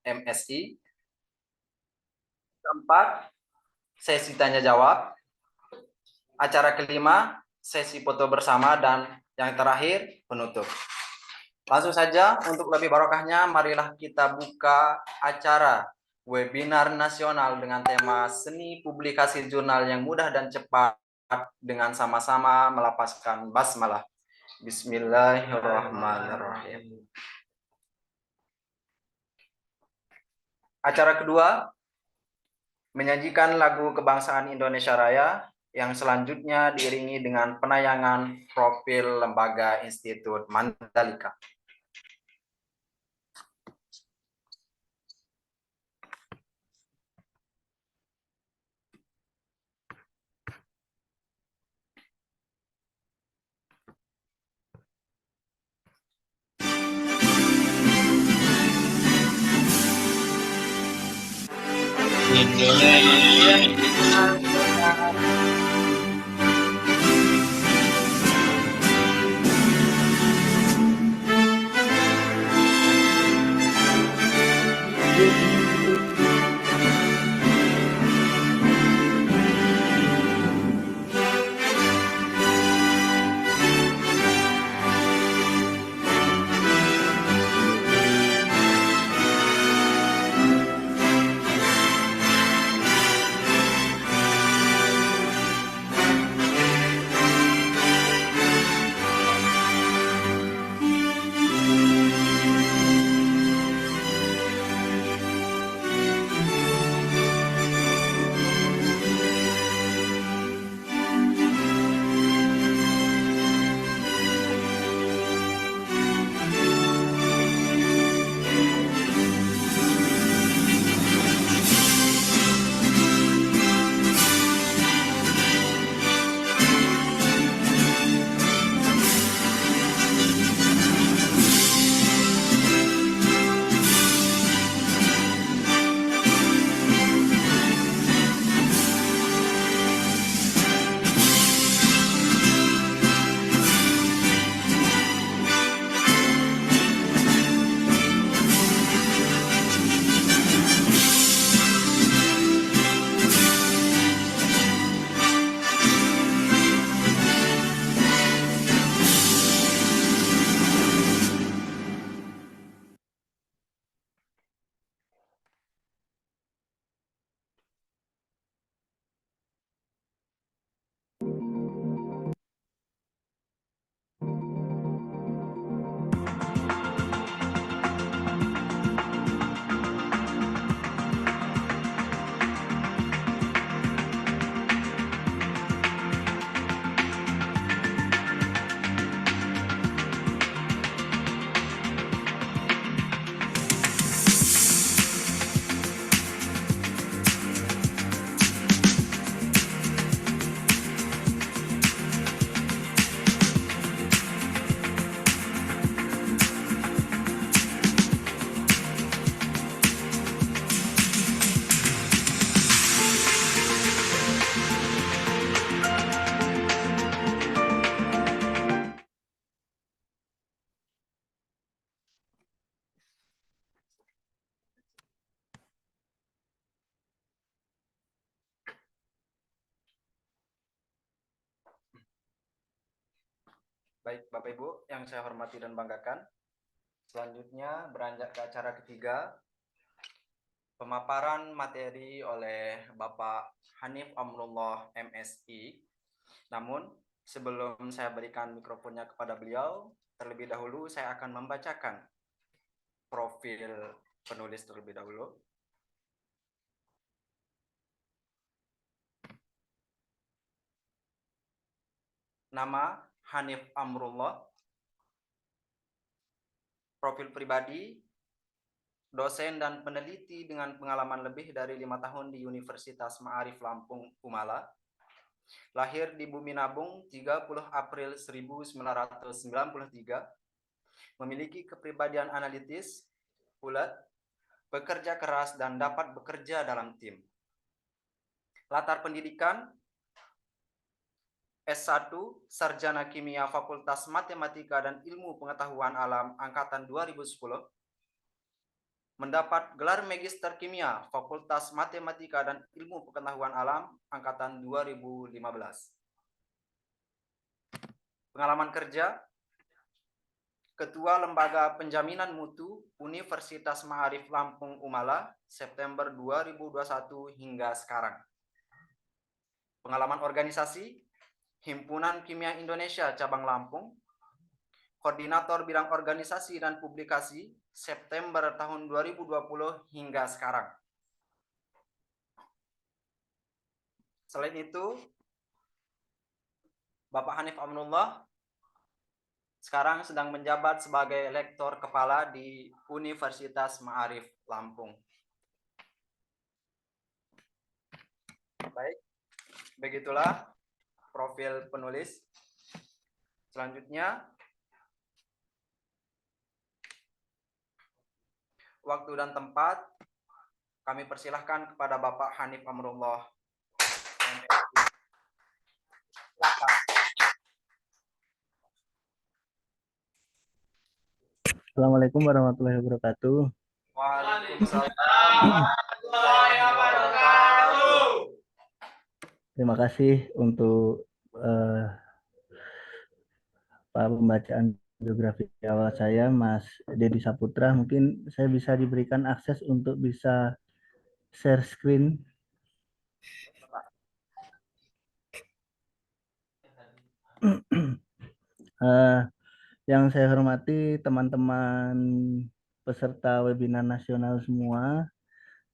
MSI. Keempat, sesi tanya jawab. Acara kelima, sesi foto bersama, dan yang terakhir, penutup. Langsung saja, untuk lebih barokahnya, marilah kita buka acara webinar nasional dengan tema seni publikasi jurnal yang mudah dan cepat dengan sama-sama melafazkan basmalah. Bismillahirrahmanirrahim. Acara kedua, menyajikan lagu kebangsaan Indonesia Raya, yang selanjutnya diiringi dengan penayangan profil Lembaga Institut Mandalika. Baik, Bapak Ibu yang saya hormati dan banggakan, selanjutnya beranjak ke acara ketiga, pemaparan materi oleh Bapak Hanif Amrullah MSI. Namun, sebelum saya berikan mikrofonnya kepada beliau, terlebih dahulu saya akan membacakan profil penulis terlebih dahulu. Nama Hanif Amrullah. Profil pribadi, dosen dan peneliti dengan pengalaman lebih dari 5 tahun di Universitas Ma'arif Lampung, Umala. Lahir di Bumi Nabung 30 April 1993. Memiliki kepribadian analitis, ulet, bekerja keras, dan dapat bekerja dalam tim. Latar pendidikan, S1, Sarjana Kimia Fakultas Matematika dan Ilmu Pengetahuan Alam Angkatan 2010. mendapat gelar Magister Kimia Fakultas Matematika dan Ilmu Pengetahuan Alam angkatan 2015. Pengalaman kerja: Ketua Lembaga Penjaminan Mutu Universitas Ma'arif Lampung Umala September 2021 hingga sekarang. Pengalaman organisasi: Himpunan Kimia Indonesia Cabang Lampung, Koordinator Bidang Organisasi dan Publikasi September tahun 2020 hingga sekarang. Selain itu, Bapak Hanif Aminullah sekarang sedang menjabat sebagai Lektor Kepala di Universitas Ma'arif Lampung. Baik, begitulah profil penulis. Selanjutnya, waktu dan tempat kami persilahkan kepada Bapak Hanif Amrullah. Assalamualaikum warahmatullahi wabarakatuh. Waalaikumsalam warahmatullahi wabarakatuh. Terima kasih untuk pembacaan biografi awal saya, Mas Dedi Saputra. Mungkin saya bisa diberikan akses untuk bisa share screen. Yang saya hormati teman-teman peserta webinar nasional semua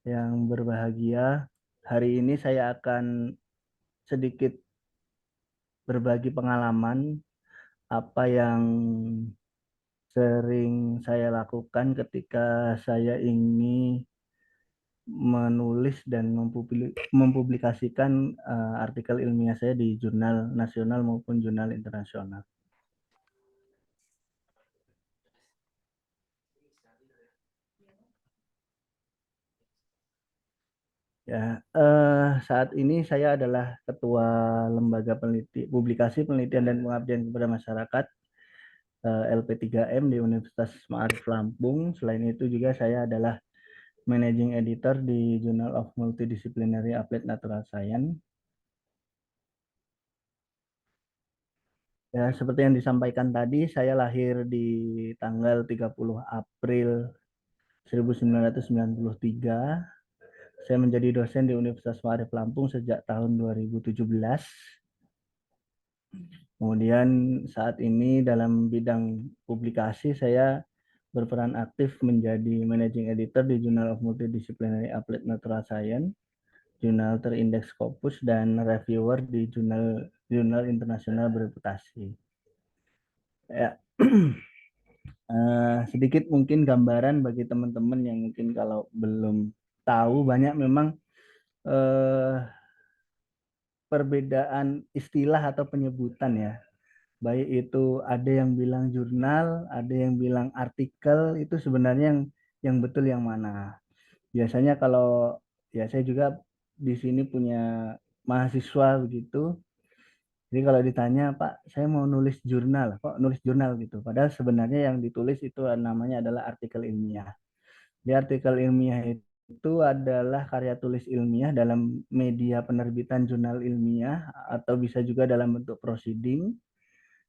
yang berbahagia. Hari ini saya akan sedikit berbagi pengalaman apa yang sering saya lakukan ketika saya ingin menulis dan mempublikasikan artikel ilmiah saya di jurnal nasional maupun jurnal internasional. Ya, saat ini saya adalah Ketua Lembaga Publikasi Penelitian dan Pengabdian kepada Masyarakat LP3M di Universitas Ma'arif Lampung. Selain itu juga saya adalah Managing Editor di Journal of Multidisciplinary Applied Natural Science. Ya, seperti yang disampaikan tadi, saya lahir di tanggal 30 April 1993. Saya menjadi dosen di Universitas Ma'arif Lampung sejak tahun 2017. Kemudian saat ini dalam bidang publikasi saya berperan aktif menjadi Managing Editor di Journal of Multidisciplinary Applied Natural Science, jurnal terindeks Scopus, dan reviewer di jurnal internasional bereputasi. Ya. Sedikit mungkin gambaran bagi teman-teman yang mungkin kalau belum tahu, banyak memang perbedaan istilah atau penyebutan ya. Baik itu ada yang bilang jurnal, ada yang bilang artikel, itu sebenarnya yang betul yang mana. Biasanya kalau ya saya juga di sini punya mahasiswa begitu. Jadi kalau ditanya, Pak, saya mau nulis jurnal, kok nulis jurnal gitu. Padahal sebenarnya yang ditulis itu namanya adalah artikel ilmiah. Di artikel ilmiah itu adalah karya tulis ilmiah dalam media penerbitan jurnal ilmiah atau bisa juga dalam bentuk proceeding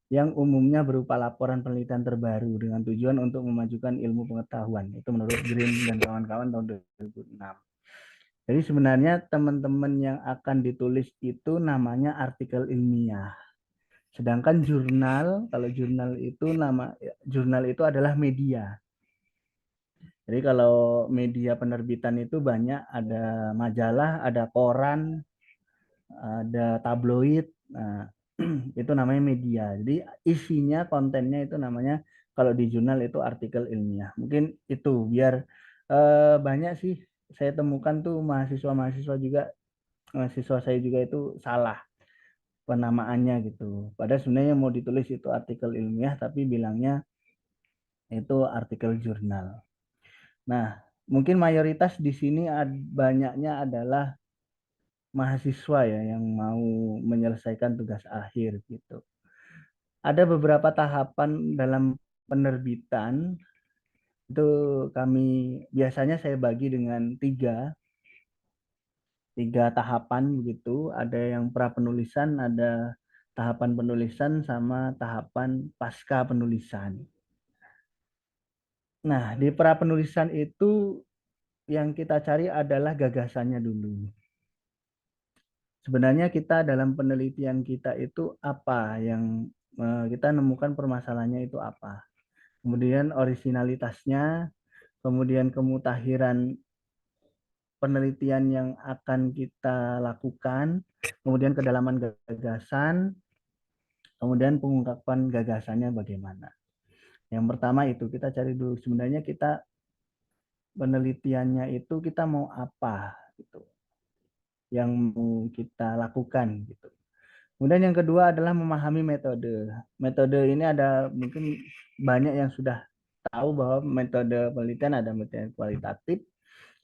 yang umumnya berupa laporan penelitian terbaru dengan tujuan untuk memajukan ilmu pengetahuan. Itu menurut Green dan kawan-kawan tahun 2006. Jadi sebenarnya teman-teman yang akan ditulis itu namanya artikel ilmiah. Sedangkan jurnal, kalau jurnal itu adalah media. Jadi kalau media penerbitan itu banyak, ada majalah, ada koran, ada tabloid. Nah, itu namanya media. Jadi isinya, kontennya itu namanya kalau di jurnal itu artikel ilmiah. Mungkin itu biar banyak sih saya temukan tuh mahasiswa-mahasiswa juga, mahasiswa saya juga itu salah penamaannya gitu. Padahal sebenarnya mau ditulis itu artikel ilmiah tapi bilangnya itu artikel jurnal. Nah, mungkin mayoritas di sini banyaknya adalah mahasiswa ya yang mau menyelesaikan tugas akhir gitu. Ada beberapa tahapan dalam penerbitan Itu kami biasanya saya bagi dengan tiga tahapan begitu. Ada yang pra penulisan, ada tahapan penulisan, sama tahapan pasca penulisan. Nah, di pra penulisan itu yang kita cari adalah gagasannya dulu. Sebenarnya kita dalam penelitian kita itu apa yang kita nemukan permasalahannya itu apa. Kemudian originalitasnya, kemudian kemutahiran penelitian yang akan kita lakukan, kemudian kedalaman gagasan, kemudian pengungkapan gagasannya bagaimana. Yang pertama itu kita cari dulu sebenarnya kita penelitiannya itu kita mau apa gitu, yang mau kita lakukan gitu. Kemudian yang kedua adalah memahami metode. Metode ini ada mungkin banyak yang sudah tahu bahwa metode penelitian ada metode kualitatif,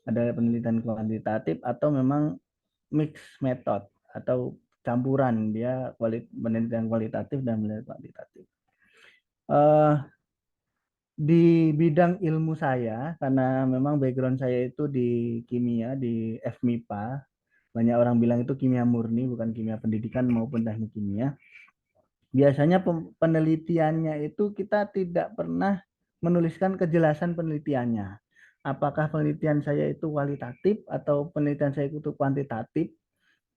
ada penelitian kuantitatif, atau memang mix method atau campuran dia penelitian kualitatif dan penelitian kuantitatif. Di bidang ilmu saya, karena memang background saya itu di kimia, di FMIPA, banyak orang bilang itu kimia murni, bukan kimia pendidikan maupun teknik kimia. Biasanya penelitiannya itu kita tidak pernah menuliskan kejelasan penelitiannya. Apakah penelitian saya itu kualitatif atau penelitian saya itu kuantitatif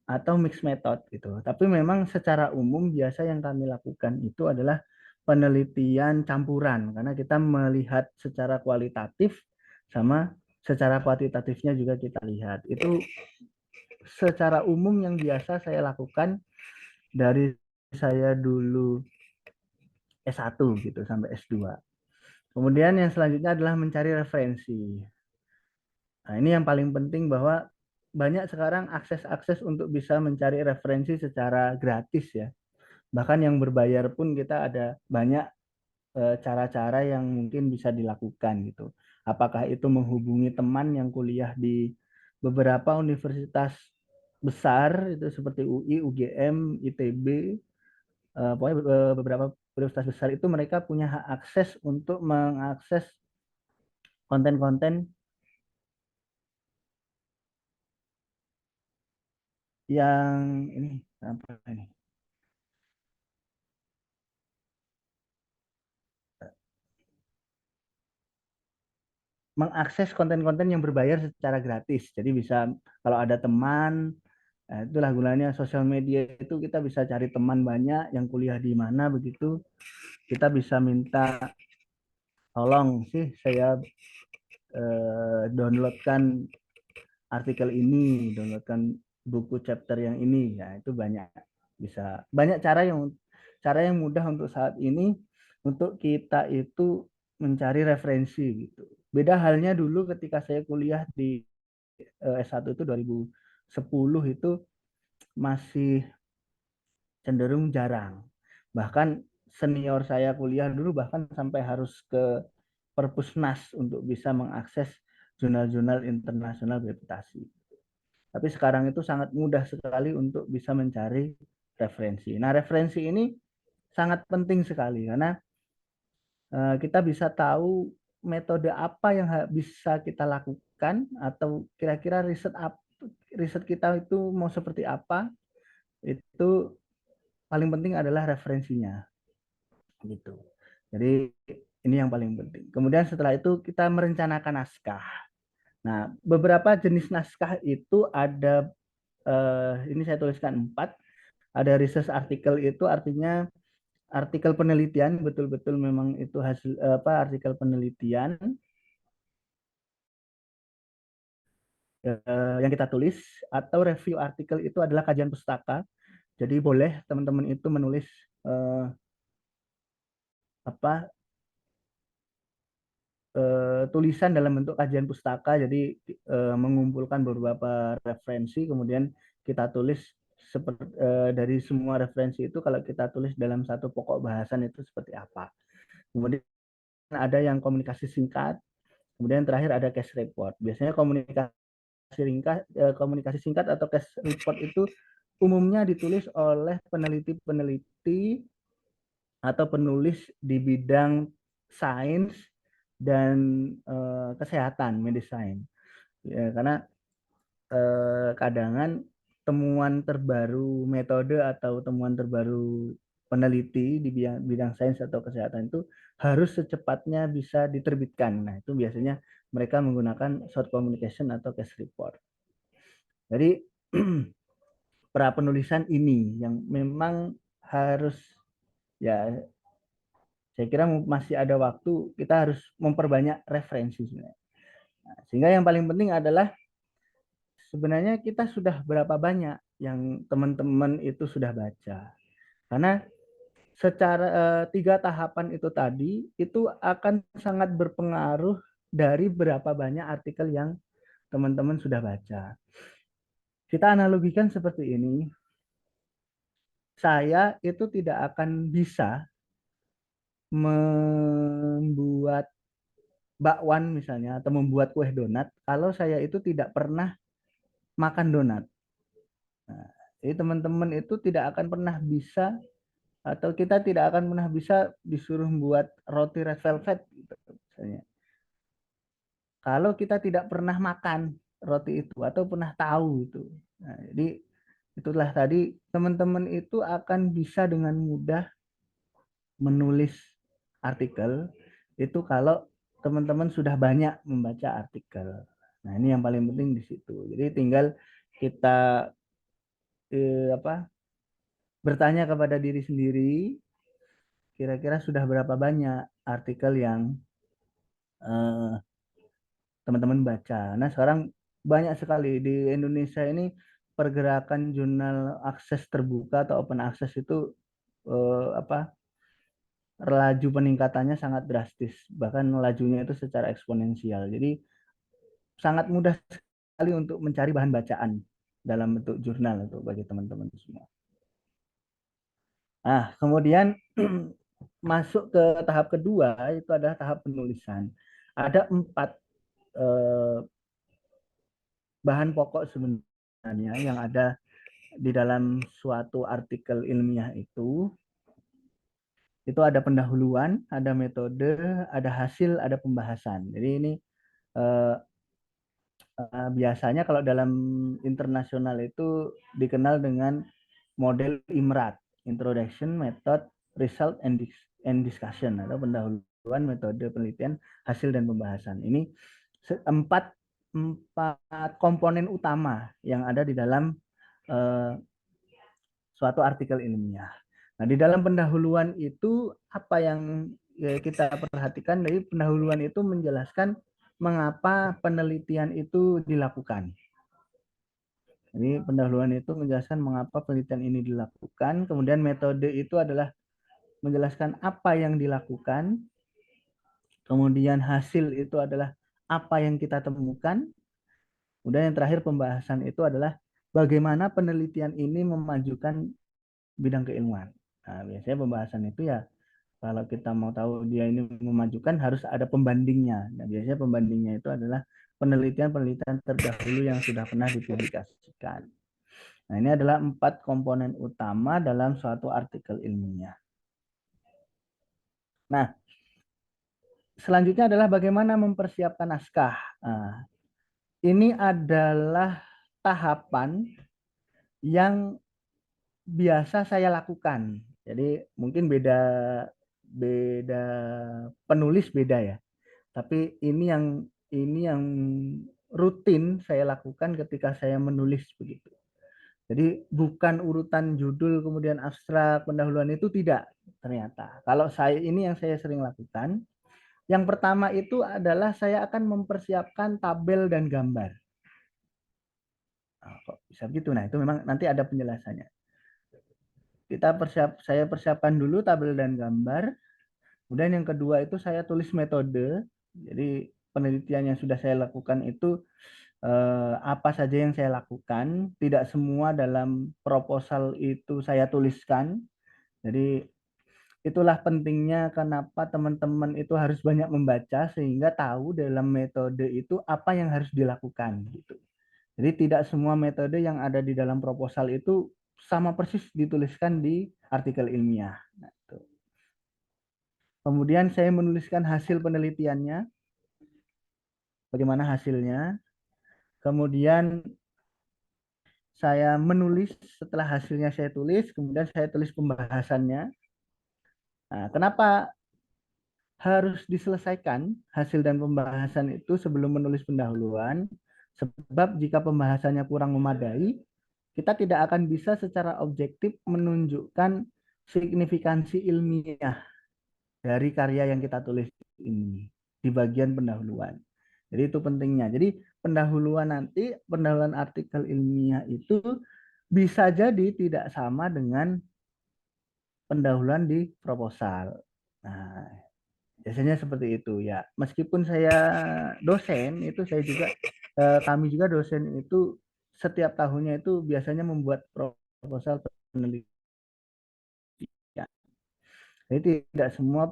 atau mixed method gitu. Tapi memang secara umum biasa yang kami lakukan itu adalah penelitian campuran karena kita melihat secara kualitatif sama secara kuantitatifnya juga kita lihat. Itu secara umum yang biasa saya lakukan dari saya dulu S1 gitu sampai S2. Kemudian yang selanjutnya adalah mencari referensi. Nah, ini yang paling penting bahwa banyak sekarang akses-akses untuk bisa mencari referensi secara gratis ya. Bahkan yang berbayar pun kita ada banyak cara-cara yang mungkin bisa dilakukan gitu. Apakah itu menghubungi teman yang kuliah di beberapa universitas besar itu seperti UI, UGM, ITB, pokoknya beberapa universitas besar itu mereka punya hak akses untuk mengakses konten-konten yang ini apa ini mengakses konten-konten yang berbayar secara gratis. Jadi bisa kalau ada teman, itulah gunanya sosial media itu kita bisa cari teman banyak yang kuliah di mana begitu. Kita bisa minta tolong sih saya downloadkan artikel ini, downloadkan buku chapter yang ini. Ya, itu banyak bisa banyak cara yang mudah untuk saat ini untuk kita itu mencari referensi gitu. Beda halnya dulu ketika saya kuliah di S1 itu 2010 itu masih cenderung jarang. Bahkan senior saya kuliah dulu bahkan sampai harus ke Perpusnas untuk bisa mengakses jurnal-jurnal internasional bereputasi. Tapi sekarang itu sangat mudah sekali untuk bisa mencari referensi. Nah, referensi ini sangat penting sekali karena kita bisa tahu metode apa yang bisa kita lakukan atau kira-kira riset kita itu mau seperti apa. Itu paling penting adalah referensinya gitu. Jadi ini yang paling penting. Kemudian setelah itu kita merencanakan naskah. Nah, beberapa jenis naskah itu ada ini saya tuliskan 4. Ada research artikel itu artinya artikel penelitian betul-betul memang itu hasil apa artikel penelitian yang kita tulis atau review artikel itu adalah kajian pustaka. Jadi boleh teman-teman itu menulis apa tulisan dalam bentuk kajian pustaka. Jadi mengumpulkan beberapa referensi kemudian kita tulis seperti dari semua referensi itu kalau kita tulis dalam satu pokok bahasan itu seperti apa. Kemudian ada yang komunikasi singkat, kemudian terakhir ada case report. Biasanya komunikasi singkat atau case report itu umumnya ditulis oleh peneliti-peneliti atau penulis di bidang sains dan kesehatan, medicine. Ya, karena kadangan temuan terbaru metode atau temuan terbaru peneliti di bidang sains atau kesehatan itu harus secepatnya bisa diterbitkan. Nah, itu biasanya mereka menggunakan short communication atau case report. Jadi pra penulisan ini yang memang harus, ya saya kira masih ada waktu, kita harus memperbanyak referensi sebenarnya. Nah, sehingga yang paling penting adalah sebenarnya kita sudah berapa banyak yang teman-teman itu sudah baca. Karena secara 3 tahapan itu tadi itu akan sangat berpengaruh dari berapa banyak artikel yang teman-teman sudah baca. Kita analogikan seperti ini. Saya itu tidak akan bisa membuat bakwan misalnya atau membuat kue donat kalau saya itu tidak pernah makan donat. Nah, jadi teman-teman itu tidak akan pernah bisa atau kita tidak akan pernah bisa disuruh membuat roti red velvet gitu, misalnya. Kalau kita tidak pernah makan roti itu atau pernah tahu itu. Nah, jadi itulah tadi teman-teman itu akan bisa dengan mudah menulis artikel itu kalau teman-teman sudah banyak membaca artikel. Nah, ini yang paling penting di situ. Jadi tinggal kita bertanya kepada diri sendiri, kira-kira sudah berapa banyak artikel yang teman-teman baca. Nah, sekarang banyak sekali di Indonesia ini pergerakan jurnal akses terbuka atau open access itu eh, apa laju peningkatannya sangat drastis, bahkan lajunya itu secara eksponensial. Jadi sangat mudah sekali untuk mencari bahan bacaan dalam bentuk jurnal itu bagi teman-teman semua. Nah, kemudian masuk ke tahap kedua itu adalah tahap penulisan. Ada 4 eh, bahan pokok sebenarnya yang ada di dalam suatu artikel ilmiah itu ada pendahuluan, ada metode, ada hasil, ada pembahasan. Jadi ini eh, biasanya kalau dalam internasional itu dikenal dengan model IMRAD, Introduction, Method, Result, and Discussion, atau pendahuluan, metode penelitian, hasil, dan pembahasan. Ini empat komponen utama yang ada di dalam suatu artikel ilmiah. Nah, di dalam pendahuluan itu apa yang kita perhatikan dari pendahuluan itu menjelaskan mengapa penelitian itu dilakukan. Jadi pendahuluan itu menjelaskan mengapa penelitian ini dilakukan, kemudian metode itu adalah menjelaskan apa yang dilakukan, kemudian hasil itu adalah apa yang kita temukan, kemudian yang terakhir pembahasan itu adalah bagaimana penelitian ini memajukan bidang keilmuan. Nah, biasanya pembahasan itu ya kalau kita mau tahu dia ini memajukan harus ada pembandingnya. Nah, biasanya pembandingnya itu adalah penelitian-penelitian terdahulu yang sudah pernah dipublikasikan. Nah, ini adalah 4 komponen utama dalam suatu artikel ilmiah. Nah, selanjutnya adalah bagaimana mempersiapkan naskah. Nah, ini adalah tahapan yang biasa saya lakukan. Jadi mungkin beda beda penulis beda ya. Tapi ini yang rutin saya lakukan ketika saya menulis begitu. Jadi bukan urutan judul kemudian abstrak pendahuluan itu tidak ternyata. Kalau saya ini yang saya sering lakukan, yang pertama itu adalah saya akan mempersiapkan tabel dan gambar. Nah, kok bisa begitu? Nah, itu memang nanti ada penjelasannya. Saya persiapkan dulu tabel dan gambar. Kemudian yang kedua itu saya tulis metode. Jadi penelitian yang sudah saya lakukan itu apa saja yang saya lakukan. Tidak semua dalam proposal itu saya tuliskan. Jadi itulah pentingnya kenapa teman-teman itu harus banyak membaca sehingga tahu dalam metode itu apa yang harus dilakukan gitu. Jadi tidak semua metode yang ada di dalam proposal itu sama persis dituliskan di artikel ilmiah. Nah, itu. Kemudian saya menuliskan hasil penelitiannya. bagaimana hasilnya. Kemudian saya menulis, setelah hasilnya saya tulis, kemudian saya tulis pembahasannya. Nah, kenapa harus diselesaikan hasil dan pembahasan itu sebelum menulis pendahuluan? Sebab jika pembahasannya kurang memadai, kita tidak akan bisa secara objektif menunjukkan signifikansi ilmiah dari karya yang kita tulis ini di bagian pendahuluan. Jadi itu pentingnya. Jadi pendahuluan artikel ilmiah itu bisa jadi tidak sama dengan pendahuluan di proposal. Nah, biasanya seperti itu ya. Meskipun saya dosen, itu saya juga kami juga dosen itu setiap tahunnya itu biasanya membuat proposal penelitian. Jadi tidak semua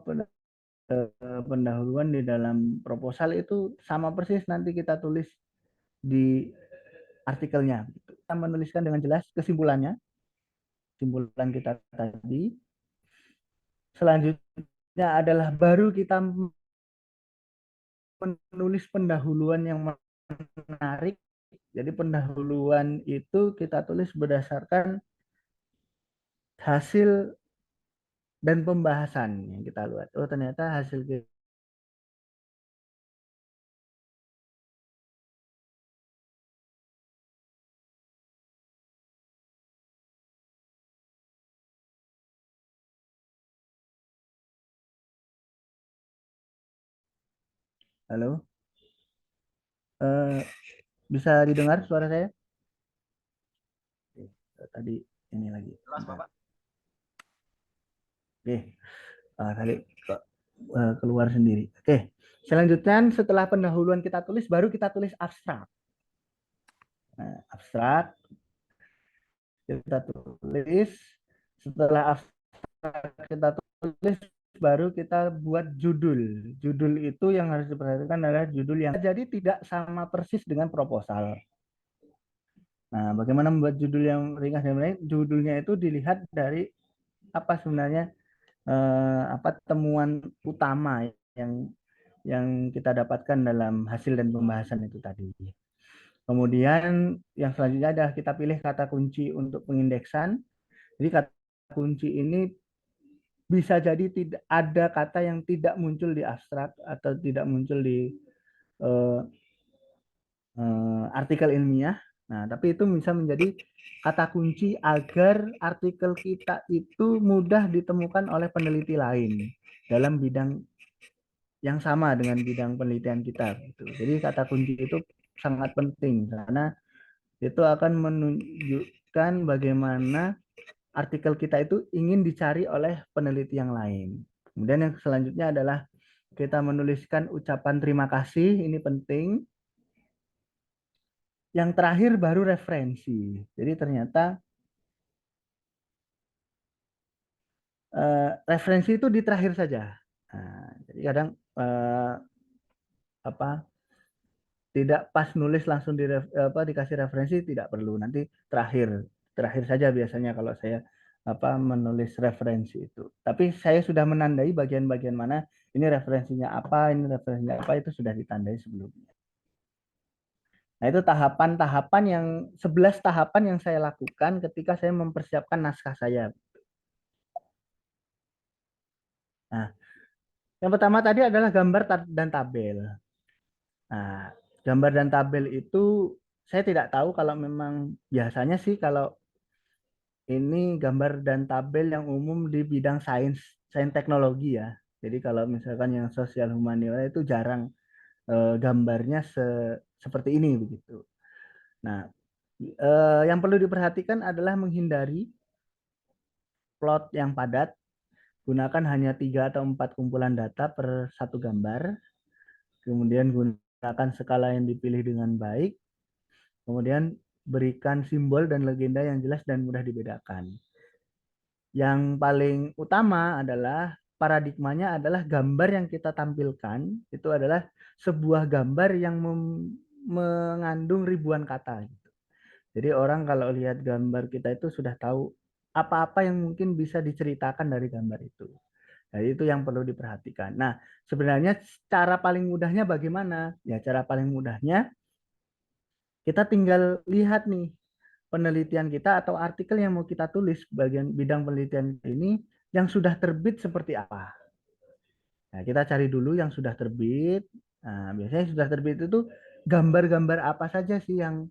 pendahuluan di dalam proposal itu sama persis nanti kita tulis di artikelnya. Kita menuliskan dengan jelas kesimpulannya, kesimpulan kita tadi. Selanjutnya adalah baru kita menulis pendahuluan yang menarik. Jadi pendahuluan itu kita tulis berdasarkan hasil dan pembahasan yang kita lihat. Oh, ternyata hasil kita. Halo, eh, bisa didengar suara saya? Tadi ini lagi. Jelas, Bapak. Oke, tadi kok keluar sendiri. Oke, selanjutnya setelah pendahuluan kita tulis, baru kita tulis abstrak. Nah, abstrak kita tulis. Setelah abstrak kita tulis, baru kita buat judul. Judul itu yang harus diperhatikan adalah judul yang jadi tidak sama persis dengan proposal. Nah, bagaimana membuat judul yang ringkas dan menarik? Judulnya itu dilihat dari apa sebenarnya apa temuan utama yang kita dapatkan dalam hasil dan pembahasan itu tadi. Kemudian yang selanjutnya adalah kita pilih kata kunci untuk pengindeksan. Jadi kata kunci ini bisa jadi tidak ada kata yang tidak muncul di abstrak atau tidak muncul di eh, artikel ilmiah. Nah, tapi itu bisa menjadi kata kunci agar artikel kita itu mudah ditemukan oleh peneliti lain dalam bidang yang sama dengan bidang penelitian kita. Gitu. Jadi kata kunci itu sangat penting karena itu akan menunjukkan bagaimana artikel kita itu ingin dicari oleh peneliti yang lain. Kemudian yang selanjutnya adalah kita menuliskan ucapan terima kasih, ini penting. Yang terakhir baru referensi. Jadi ternyata referensi itu di terakhir saja. Nah, jadi kadang apa tidak pas nulis langsung dikasih referensi tidak perlu, nanti terakhir terakhir saja biasanya kalau saya menulis referensi itu. Tapi saya sudah menandai bagian-bagian mana ini referensinya apa, ini referensinya apa, itu sudah ditandai sebelumnya. Nah, itu tahapan-tahapan yang 11 tahapan yang saya lakukan ketika saya mempersiapkan naskah saya. Nah, yang pertama tadi adalah gambar dan tabel. Nah, gambar dan tabel itu saya tidak tahu kalau memang biasanya sih kalau ini gambar dan tabel yang umum di bidang sains, sains teknologi ya. Jadi kalau misalkan yang sosial humaniora itu jarang gambarnya seperti ini begitu. Nah, yang perlu diperhatikan adalah menghindari plot yang padat. Gunakan hanya 3 atau 4 kumpulan data per satu gambar. Kemudian gunakan skala yang dipilih dengan baik. Kemudian berikan simbol dan legenda yang jelas dan mudah dibedakan. Yang paling utama adalah paradigmanya adalah gambar yang kita tampilkan itu adalah sebuah gambar yang mengandung ribuan kata. Jadi orang kalau lihat gambar kita itu sudah tahu apa-apa yang mungkin bisa diceritakan dari gambar itu. Nah, itu yang perlu diperhatikan. Nah, sebenarnya cara paling mudahnya bagaimana? Ya, cara paling mudahnya kita tinggal lihat nih penelitian kita atau artikel yang mau kita tulis bagian bidang penelitian ini yang sudah terbit seperti apa. Nah, kita cari dulu yang sudah terbit. Nah, biasanya sudah terbit itu gambar-gambar apa saja sih yang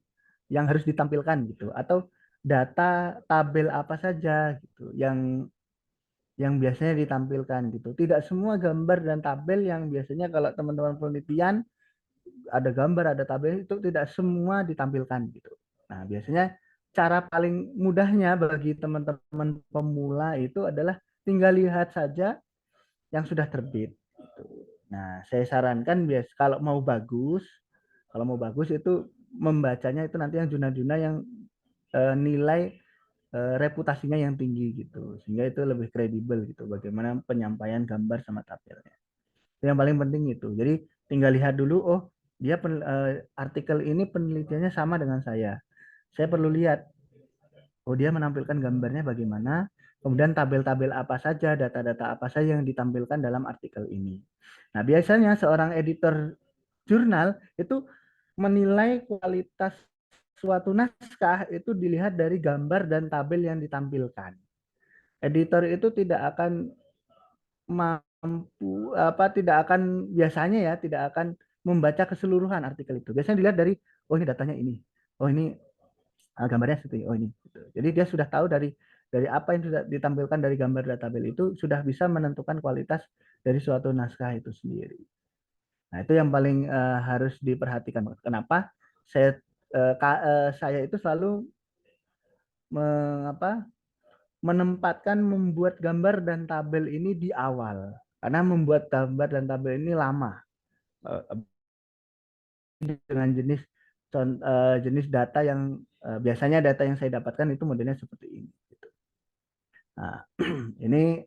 harus ditampilkan gitu atau data tabel apa saja gitu yang biasanya ditampilkan gitu. Tidak semua gambar dan tabel yang biasanya kalau teman-teman penelitian ada gambar, ada tabel itu tidak semua ditampilkan gitu. Nah, biasanya cara paling mudahnya bagi teman-teman pemula itu adalah tinggal lihat saja yang sudah terbit. Gitu. Nah, saya sarankan kalau mau bagus itu membacanya itu nanti yang jurnal-jurnal yang nilai reputasinya yang tinggi gitu, sehingga itu lebih kredibel gitu. Bagaimana penyampaian gambar sama tabelnya. Yang paling penting itu. Jadi tinggal lihat dulu, oh dia artikel ini penelitiannya sama dengan saya. Saya perlu lihat, oh dia menampilkan gambarnya bagaimana, kemudian tabel-tabel apa saja, data-data apa saja yang ditampilkan dalam artikel ini. Nah, biasanya seorang editor jurnal itu menilai kualitas suatu naskah itu dilihat dari gambar dan tabel yang ditampilkan. Editor itu tidak akan tidak akan biasanya ya, tidak akan membaca keseluruhan artikel itu. Biasanya dilihat dari, oh ini datanya ini, oh ini gambarnya seperti oh ini. Gitu. Jadi dia sudah tahu dari apa yang sudah ditampilkan dari gambar dan tabel itu sudah bisa menentukan kualitas dari suatu naskah itu sendiri. Nah itu yang paling harus diperhatikan. Kenapa saya itu selalu mengapa menempatkan membuat gambar dan tabel ini di awal. Karena membuat gambar dan tabel ini lama. Dengan jenis data yang biasanya data yang saya dapatkan itu modelnya seperti ini. Gitu. Nah, ini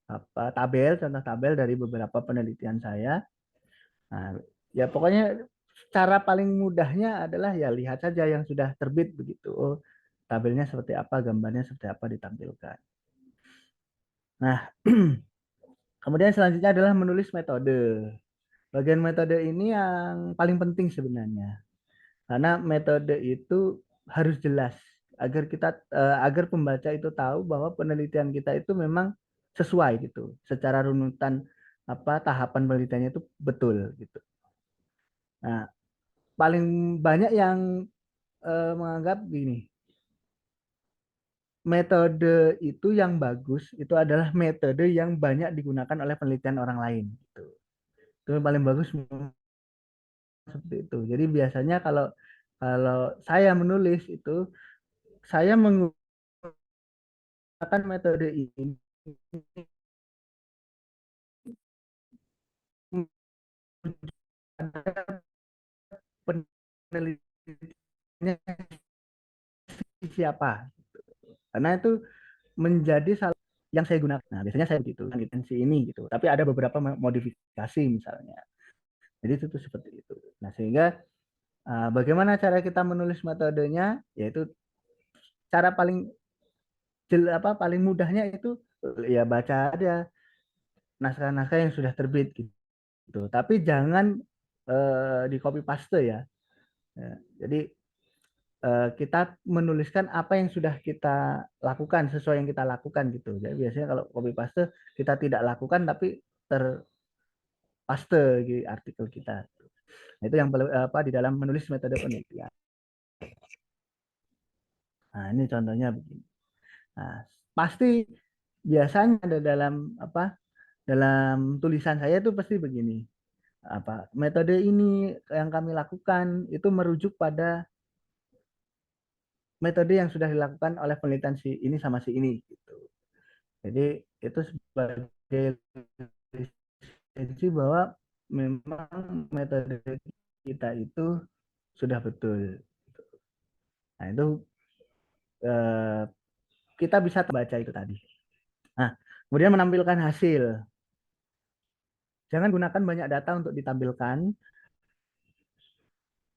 contoh tabel dari beberapa penelitian saya. Nah, ya pokoknya cara paling mudahnya adalah ya lihat saja yang sudah terbit begitu. Oh, tabelnya seperti apa, gambarnya seperti apa ditampilkan. Nah, kemudian selanjutnya adalah menulis metode. Bagian metode ini yang paling penting sebenarnya. Karena metode itu harus jelas agar pembaca itu tahu bahwa penelitian kita itu memang sesuai gitu. Secara runutan tahapan penelitiannya itu betul gitu. Nah, paling banyak yang menganggap gini, metode itu yang bagus itu adalah metode yang banyak digunakan oleh penelitian orang lain gitu. Itu yang paling bagus seperti itu. Jadi biasanya kalau kalau saya menulis itu saya menggunakan metode ini penelitiannya siapa. Karena itu menjadi salah yang saya gunakan. Nah, biasanya saya begitu, intensi ini gitu. Tapi ada beberapa modifikasi misalnya. Jadi itu tuh seperti itu. Nah, sehingga bagaimana cara kita menulis metodenya? Yaitu cara paling mudahnya itu ya baca aja naskah-naskah yang sudah terbit gitu. Tapi jangan di copy paste ya. Ya, jadi kita menuliskan apa yang sudah kita lakukan sesuai yang kita lakukan gitu. Jadi biasanya kalau copy paste kita tidak lakukan tapi terpaste di artikel kita. Nah, itu yang di dalam menulis metode penelitian. Nah, ini contohnya begini. Nah, pasti biasanya ada dalam tulisan saya itu pasti begini. Metode ini yang kami lakukan itu merujuk pada metode yang sudah dilakukan oleh penelitian si ini sama si ini gitu. Jadi itu sebagai lisensi bahwa memang metode kita itu sudah betul. Nah itu eh, kita bisa baca itu tadi. Nah kemudian menampilkan hasil. Jangan gunakan banyak data untuk ditampilkan.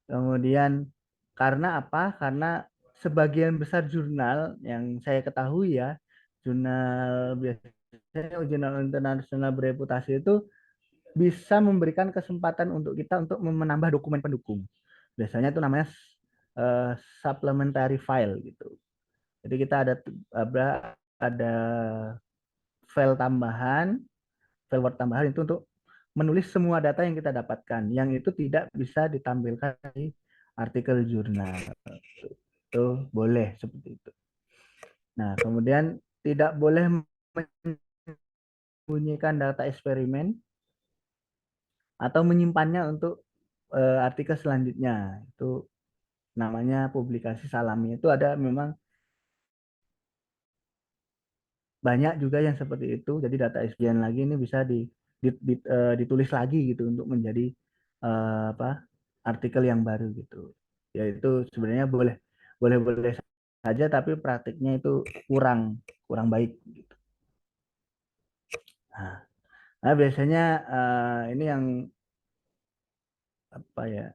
Kemudian karena apa? Karena sebagian besar jurnal yang saya ketahui ya, jurnal biasa jurnal internasional bereputasi itu bisa memberikan kesempatan untuk kita untuk menambah dokumen pendukung. Biasanya itu namanya supplementary file gitu. Jadi kita ada file tambahan, file Word tambahan itu untuk menulis semua data yang kita dapatkan, yang itu tidak bisa ditampilkan di artikel jurnal. Itu boleh seperti itu. Nah, kemudian tidak boleh menyembunyikan data eksperimen atau menyimpannya untuk artikel selanjutnya. Itu namanya publikasi salami. Itu ada memang banyak juga yang seperti itu. Jadi data SBN lagi ini bisa ditulis lagi gitu untuk menjadi apa artikel yang baru gitu. Ya itu sebenarnya boleh boleh boleh saja, tapi praktiknya itu kurang kurang baik gitu. Nah, nah biasanya ini yang apa ya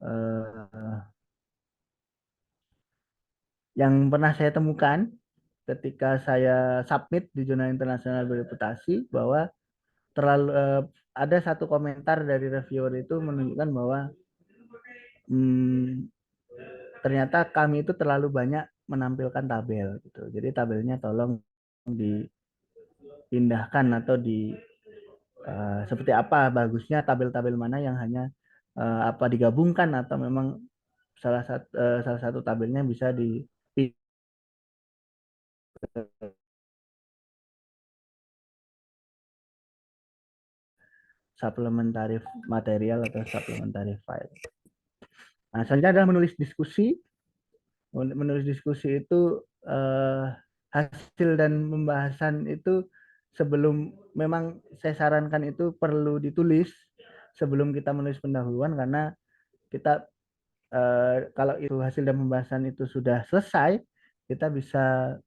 eh, yang pernah saya temukan ketika saya submit di jurnal internasional bereputasi bahwa terlalu ada satu komentar dari reviewer itu menunjukkan bahwa hmm, ternyata kami itu terlalu banyak menampilkan tabel gitu. Jadi tabelnya tolong dipindahkan atau seperti apa bagusnya tabel-tabel mana yang hanya apa digabungkan atau memang salah satu tabelnya bisa di supplementary material atau supplementary file. Nah, selanjutnya adalah menulis diskusi. Menulis diskusi itu hasil dan pembahasan itu sebelum memang saya sarankan itu perlu ditulis sebelum kita menulis pendahuluan, karena kita kalau itu hasil dan pembahasan itu sudah selesai, kita bisa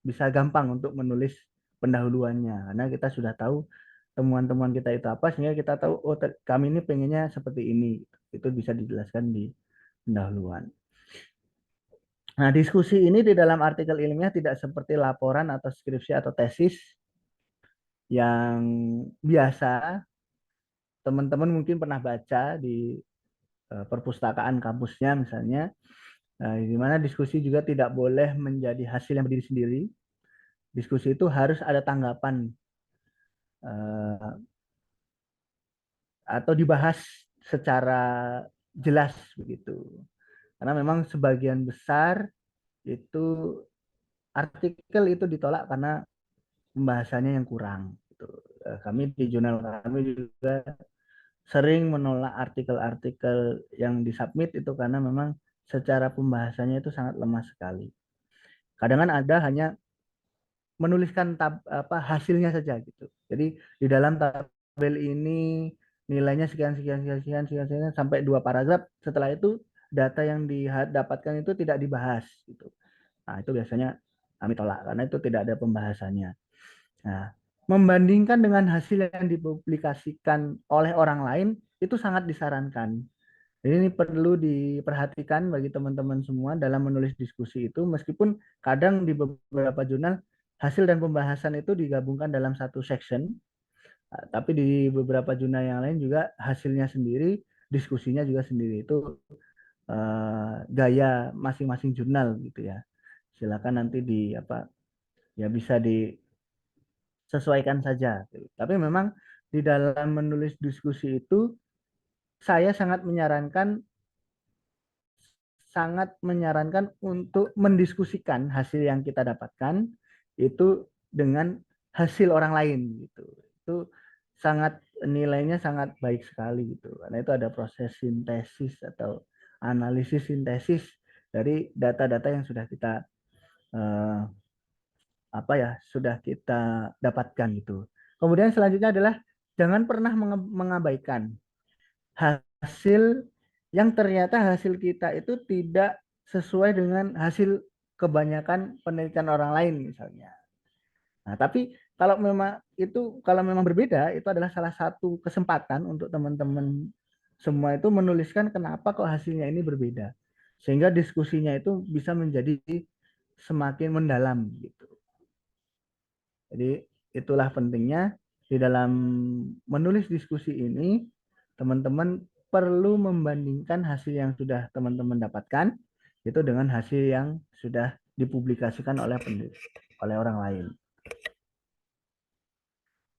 bisa gampang untuk menulis pendahuluannya karena kita sudah tahu temuan-temuan kita itu apa, sehingga kita tahu oh kami ini pengennya seperti ini, itu bisa dijelaskan di pendahuluan. Nah, diskusi ini di dalam artikel ilmiah tidak seperti laporan atau skripsi atau tesis yang biasa teman-teman mungkin pernah baca di perpustakaan kampusnya misalnya, di mana diskusi juga tidak boleh menjadi hasil yang berdiri sendiri. Diskusi itu harus ada tanggapan eh, atau dibahas secara jelas begitu. Karena memang sebagian besar itu artikel itu ditolak karena pembahasannya yang kurang. Gitu. Kami di jurnal kami juga sering menolak artikel-artikel yang disubmit itu karena memang secara pembahasannya itu sangat lemah sekali. Kadang kan ada hanya menuliskan hasilnya saja gitu. Jadi di dalam tabel ini nilainya sekian sekian sekian sekian sekian, sekian sampai 2 paragraf. Setelah itu data yang didapatkan itu tidak dibahas gitu. Nah, itu biasanya kami tolak karena itu tidak ada pembahasannya. Nah, membandingkan dengan hasil yang dipublikasikan oleh orang lain itu sangat disarankan. Jadi ini perlu diperhatikan bagi teman-teman semua dalam menulis diskusi itu, meskipun kadang di beberapa jurnal hasil dan pembahasan itu digabungkan dalam satu section, tapi di beberapa jurnal yang lain juga hasilnya sendiri, diskusinya juga sendiri. Itu gaya masing-masing jurnal gitu ya. Silakan nanti di apa ya bisa disesuaikan saja. Tapi memang di dalam menulis diskusi itu saya sangat menyarankan untuk mendiskusikan hasil yang kita dapatkan itu dengan hasil orang lain gitu. Itu sangat nilainya sangat baik sekali gitu. Karena itu ada proses sintesis atau analisis sintesis dari data-data yang sudah kita eh, apa ya sudah kita dapatkan gitu. Kemudian selanjutnya adalah jangan pernah mengabaikan hasil yang ternyata hasil kita itu tidak sesuai dengan hasil kebanyakan penelitian orang lain misalnya. Nah, tapi kalau memang berbeda, itu adalah salah satu kesempatan untuk teman-teman semua itu menuliskan kenapa kok hasilnya ini berbeda. Sehingga diskusinya itu bisa menjadi semakin mendalam gitu. Jadi itulah pentingnya di dalam menulis diskusi ini, teman-teman perlu membandingkan hasil yang sudah teman-teman dapatkan itu dengan hasil yang sudah dipublikasikan oleh orang lain.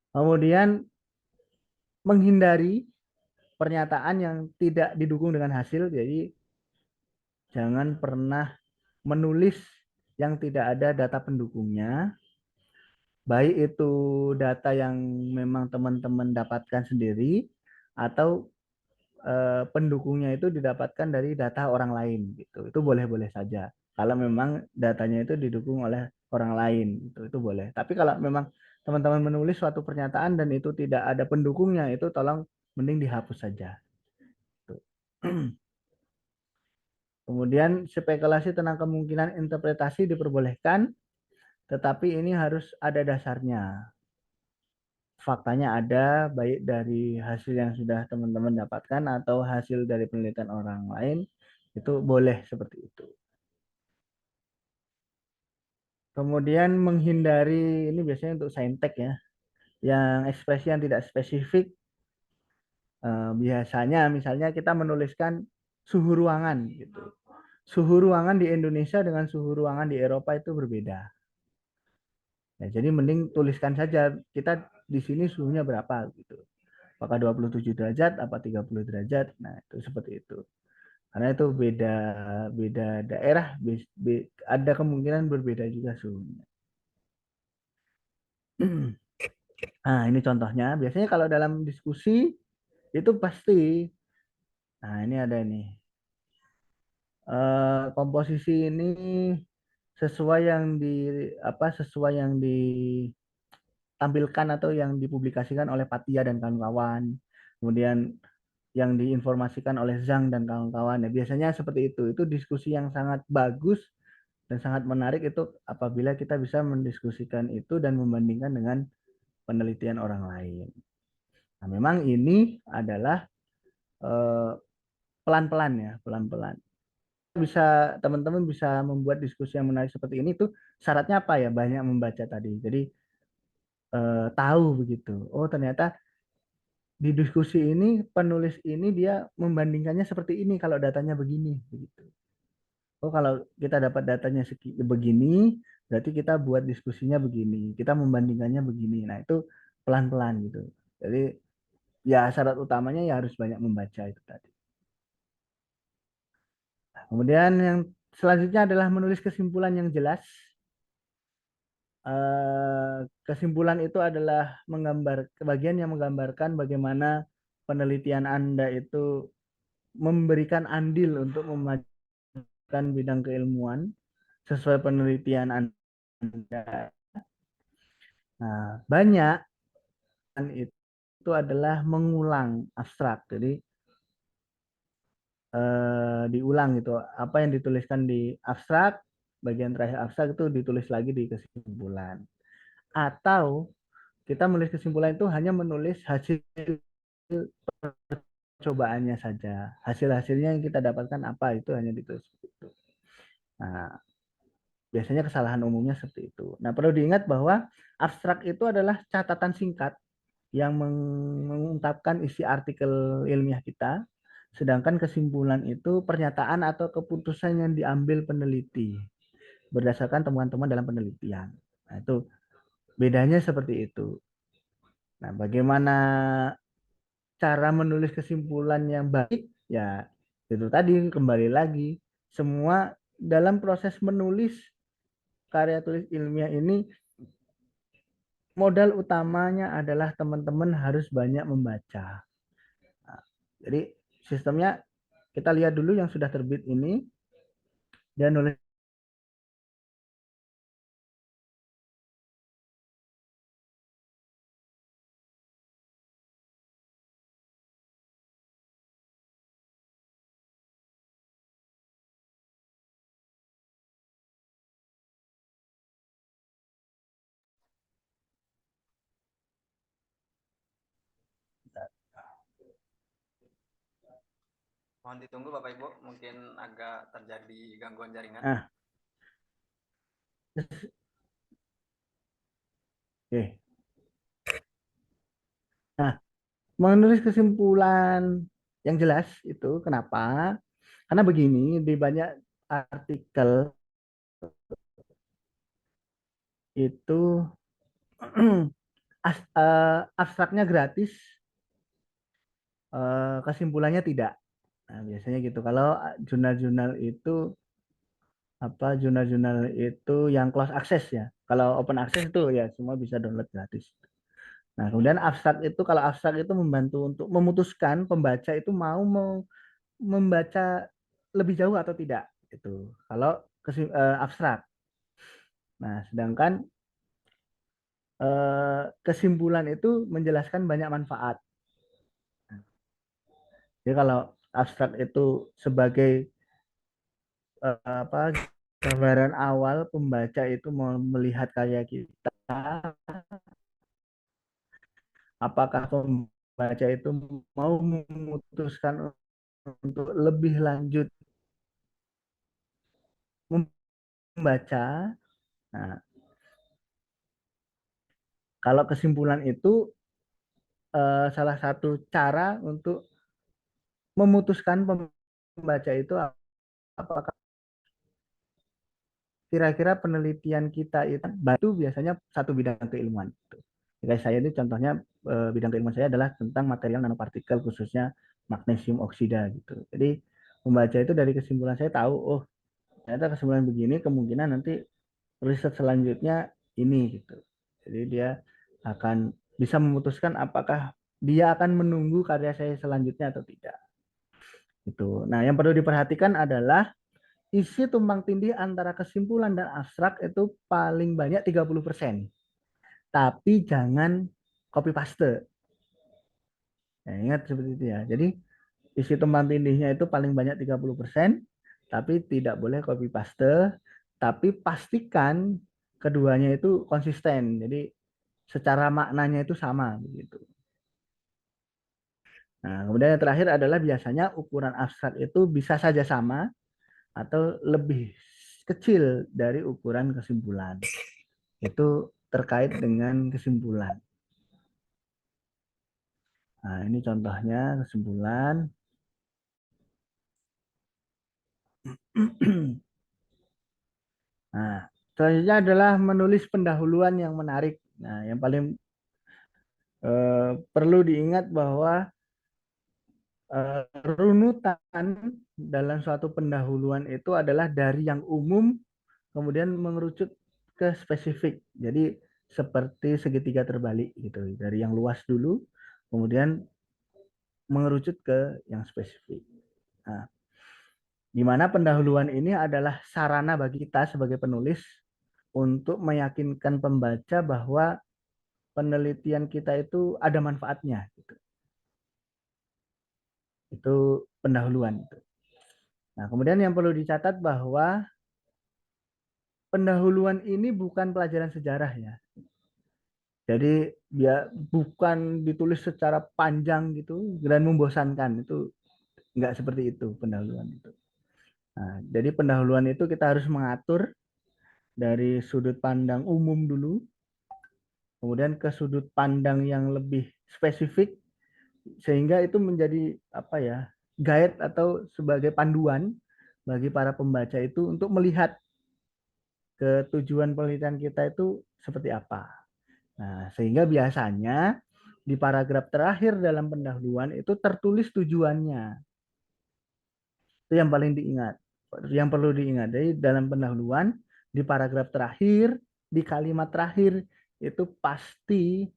Kemudian menghindari pernyataan yang tidak didukung dengan hasil, jadi jangan pernah menulis yang tidak ada data pendukungnya, baik itu data yang memang teman-teman dapatkan sendiri atau pendukungnya itu didapatkan dari data orang lain gitu. Itu boleh-boleh saja. Kalau memang datanya itu didukung oleh orang lain itu boleh. Tapi kalau memang teman-teman menulis suatu pernyataan dan itu tidak ada pendukungnya, itu tolong mending dihapus saja. Tuh. Kemudian spekulasi tentang kemungkinan interpretasi diperbolehkan, tetapi ini harus ada dasarnya. Faktanya ada, baik dari hasil yang sudah teman-teman dapatkan atau hasil dari penelitian orang lain, itu boleh seperti itu. Kemudian menghindari, ini biasanya untuk saintek ya, yang ekspresi yang tidak spesifik, biasanya misalnya kita menuliskan suhu ruangan gitu. Suhu ruangan di Indonesia dengan suhu ruangan di Eropa itu berbeda. Ya, jadi mending tuliskan saja kita di sini suhunya berapa gitu. Apakah 27 derajat, apa 30 derajat. Nah, itu seperti itu. Karena itu beda beda daerah, ada kemungkinan berbeda juga suhunya. Nah, ini contohnya. Biasanya kalau dalam diskusi itu pasti, nah ini ada nih. Komposisi ini sesuai yang sesuai yang ditampilkan atau yang dipublikasikan oleh Patia dan kawan-kawan. Kemudian yang diinformasikan oleh Zhang dan kawan-kawan. Ya, biasanya seperti itu. Itu diskusi yang sangat bagus dan sangat menarik itu apabila kita bisa mendiskusikan itu dan membandingkan dengan penelitian orang lain. Nah, memang ini adalah eh, pelan-pelan ya, pelan-pelan. Teman-teman bisa membuat diskusi yang menarik seperti ini tuh syaratnya apa ya? Banyak membaca tadi. Jadi tahu begitu. Oh, ternyata di diskusi ini penulis ini dia membandingkannya seperti ini kalau datanya begini begitu. Oh, kalau kita dapat datanya begini, berarti kita buat diskusinya begini. Kita membandingkannya begini. Nah, itu pelan-pelan gitu. Jadi ya syarat utamanya ya harus banyak membaca itu tadi. Kemudian yang selanjutnya adalah menulis kesimpulan yang jelas. Kesimpulan itu adalah bagian yang menggambarkan bagaimana penelitian Anda itu memberikan andil untuk memajukan bidang keilmuan sesuai penelitian Anda. Nah, banyak itu adalah mengulang abstrak. Jadi diulang gitu. Apa yang dituliskan di abstrak, bagian terakhir abstrak itu ditulis lagi di kesimpulan. Atau kita menulis kesimpulan itu hanya menulis hasil cobaannya saja. Hasil-hasilnya yang kita dapatkan apa itu hanya ditulis itu. Nah, biasanya kesalahan umumnya seperti itu. Nah, perlu diingat bahwa abstrak itu adalah catatan singkat yang mengungkapkan isi artikel ilmiah kita, sedangkan kesimpulan itu pernyataan atau keputusan yang diambil peneliti berdasarkan temuan-temuan dalam penelitian. Nah, itu bedanya seperti itu. Nah, bagaimana cara menulis kesimpulan yang baik? Ya, itu tadi kembali lagi. Semua dalam proses menulis karya tulis ilmiah ini modal utamanya adalah teman-teman harus banyak membaca. Nah, jadi sistemnya kita lihat dulu yang sudah terbit ini dan nulis. Mohon ditunggu Bapak Ibu, mungkin agak terjadi gangguan jaringan. Nah, menulis kesimpulan yang jelas itu kenapa? Karena begini, di banyak artikel itu abstraknya gratis, kesimpulannya tidak. Nah, biasanya gitu. Kalau jurnal-jurnal itu jurnal-jurnal itu yang close access ya. Kalau open access itu ya semua bisa download gratis. Nah, kemudian abstrak itu kalau abstrak itu membantu untuk memutuskan pembaca itu mau membaca lebih jauh atau tidak itu. Kalau abstrak. Nah, sedangkan kesimpulan itu menjelaskan banyak manfaat. Jadi kalau abstrak itu sebagai apa gambaran awal pembaca itu mau melihat karya kita, apakah pembaca itu mau memutuskan untuk lebih lanjut membaca. Nah, kalau kesimpulan itu salah satu cara untuk memutuskan pembaca itu apakah kira-kira penelitian kita itu biasanya satu bidang keilmuan. Kayak saya ini contohnya bidang keilmuan saya adalah tentang material nanopartikel khususnya magnesium oksida gitu. Jadi membaca itu dari kesimpulan saya tahu, oh ternyata kesimpulan begini kemungkinan nanti riset selanjutnya ini gitu. Jadi dia akan bisa memutuskan apakah dia akan menunggu karya saya selanjutnya atau tidak. Itu. Nah, yang perlu diperhatikan adalah isi tumpang tindih antara kesimpulan dan abstrak itu paling banyak 30%. Tapi jangan copy paste. Nah, ingat seperti itu ya. Jadi isi tumpang tindihnya itu paling banyak 30%, tapi tidak boleh copy paste, tapi pastikan keduanya itu konsisten. Jadi secara maknanya itu sama begitu. Nah, kemudian yang terakhir adalah biasanya ukuran abstrak itu bisa saja sama atau lebih kecil dari ukuran kesimpulan. Itu terkait dengan kesimpulan. Nah, ini contohnya kesimpulan. Nah, selanjutnya adalah menulis pendahuluan yang menarik. Nah, yang paling perlu diingat bahwa runutan dalam suatu pendahuluan itu adalah dari yang umum kemudian mengerucut ke spesifik. Jadi seperti segitiga terbalik gitu. Dari yang luas dulu kemudian mengerucut ke yang spesifik. Nah, di mana pendahuluan ini adalah sarana bagi kita sebagai penulis untuk meyakinkan pembaca bahwa penelitian kita itu ada manfaatnya. Gitu. Itu pendahuluan. Nah, kemudian yang perlu dicatat bahwa pendahuluan ini bukan pelajaran sejarah ya. Jadi dia bukan ditulis secara panjang gitu dan membosankan. Itu nggak seperti itu pendahuluan itu. Nah, jadi pendahuluan itu kita harus mengatur dari sudut pandang umum dulu, kemudian ke sudut pandang yang lebih spesifik, sehingga itu menjadi apa ya guide atau sebagai panduan bagi para pembaca itu untuk melihat ke tujuan penelitian kita itu seperti apa. Nah, sehingga biasanya di paragraf terakhir dalam pendahuluan itu tertulis tujuannya. Itu yang paling diingat. Yang perlu diingat. Jadi dalam pendahuluan di paragraf terakhir, di kalimat terakhir itu pasti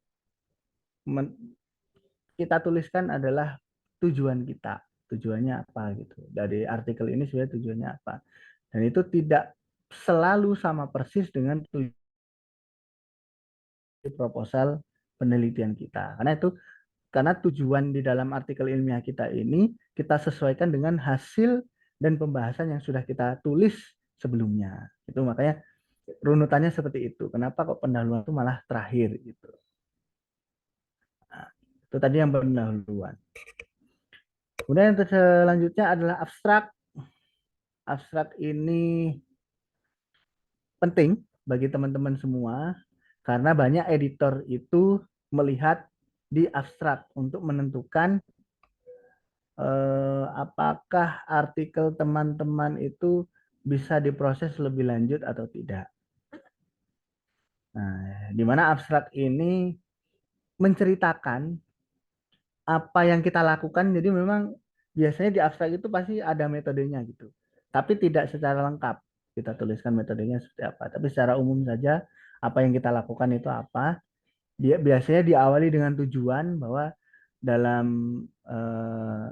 kita tuliskan adalah tujuan kita. Tujuannya apa gitu. Dari artikel ini sebenarnya tujuannya apa. Dan itu tidak selalu sama persis dengan tujuan proposal penelitian kita. Karena tujuan di dalam artikel ilmiah kita ini kita sesuaikan dengan hasil dan pembahasan yang sudah kita tulis sebelumnya. Itu makanya runutannya seperti itu. Kenapa kok pendahuluan itu malah terakhir gitu. Nah, itu tadi yang pendahuluan. Kemudian yang selanjutnya adalah abstrak. Abstrak ini penting bagi teman-teman semua karena banyak editor itu melihat di abstrak untuk menentukan apakah artikel teman-teman itu bisa diproses lebih lanjut atau tidak. Nah, di mana abstrak ini menceritakan apa yang kita lakukan. Jadi memang biasanya di abstrak itu pasti ada metodenya gitu. Tapi tidak secara lengkap kita tuliskan metodenya seperti apa. Tapi secara umum saja apa yang kita lakukan itu apa. Dia biasanya diawali dengan tujuan bahwa dalam eh,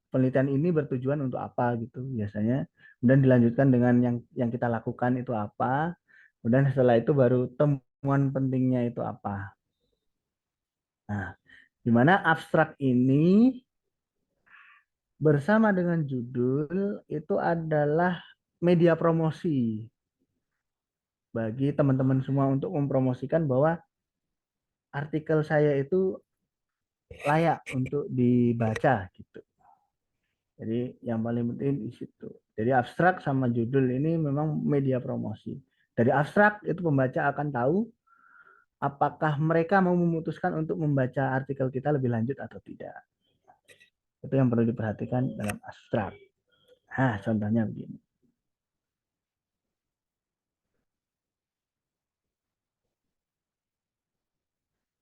penelitian ini bertujuan untuk apa gitu biasanya. Kemudian dilanjutkan dengan yang kita lakukan itu apa. Kemudian setelah itu baru temuan pentingnya itu apa. Nah, di mana abstrak ini bersama dengan judul itu adalah media promosi bagi teman-teman semua untuk mempromosikan bahwa artikel saya itu layak untuk dibaca gitu. Jadi yang paling penting di situ. Jadi abstrak sama judul ini memang media promosi. Dari abstrak itu pembaca akan tahu apakah mereka mau memutuskan untuk membaca artikel kita lebih lanjut atau tidak. Itu yang perlu diperhatikan dalam abstrak. Nah, contohnya begini.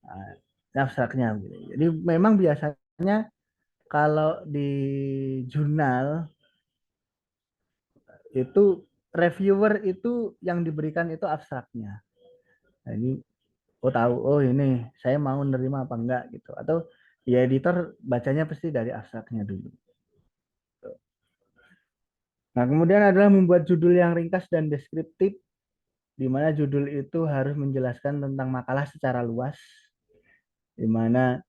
Nah, abstraknya begini. Jadi memang biasanya kalau di jurnal itu reviewer itu yang diberikan itu abstraknya. Nah, ini oh tahu, oh ini saya mau nerima apa enggak gitu. Atau ya editor bacanya pasti dari abstraknya dulu. Nah, kemudian adalah membuat judul yang ringkas dan deskriptif, di mana judul itu harus menjelaskan tentang makalah secara luas, di mana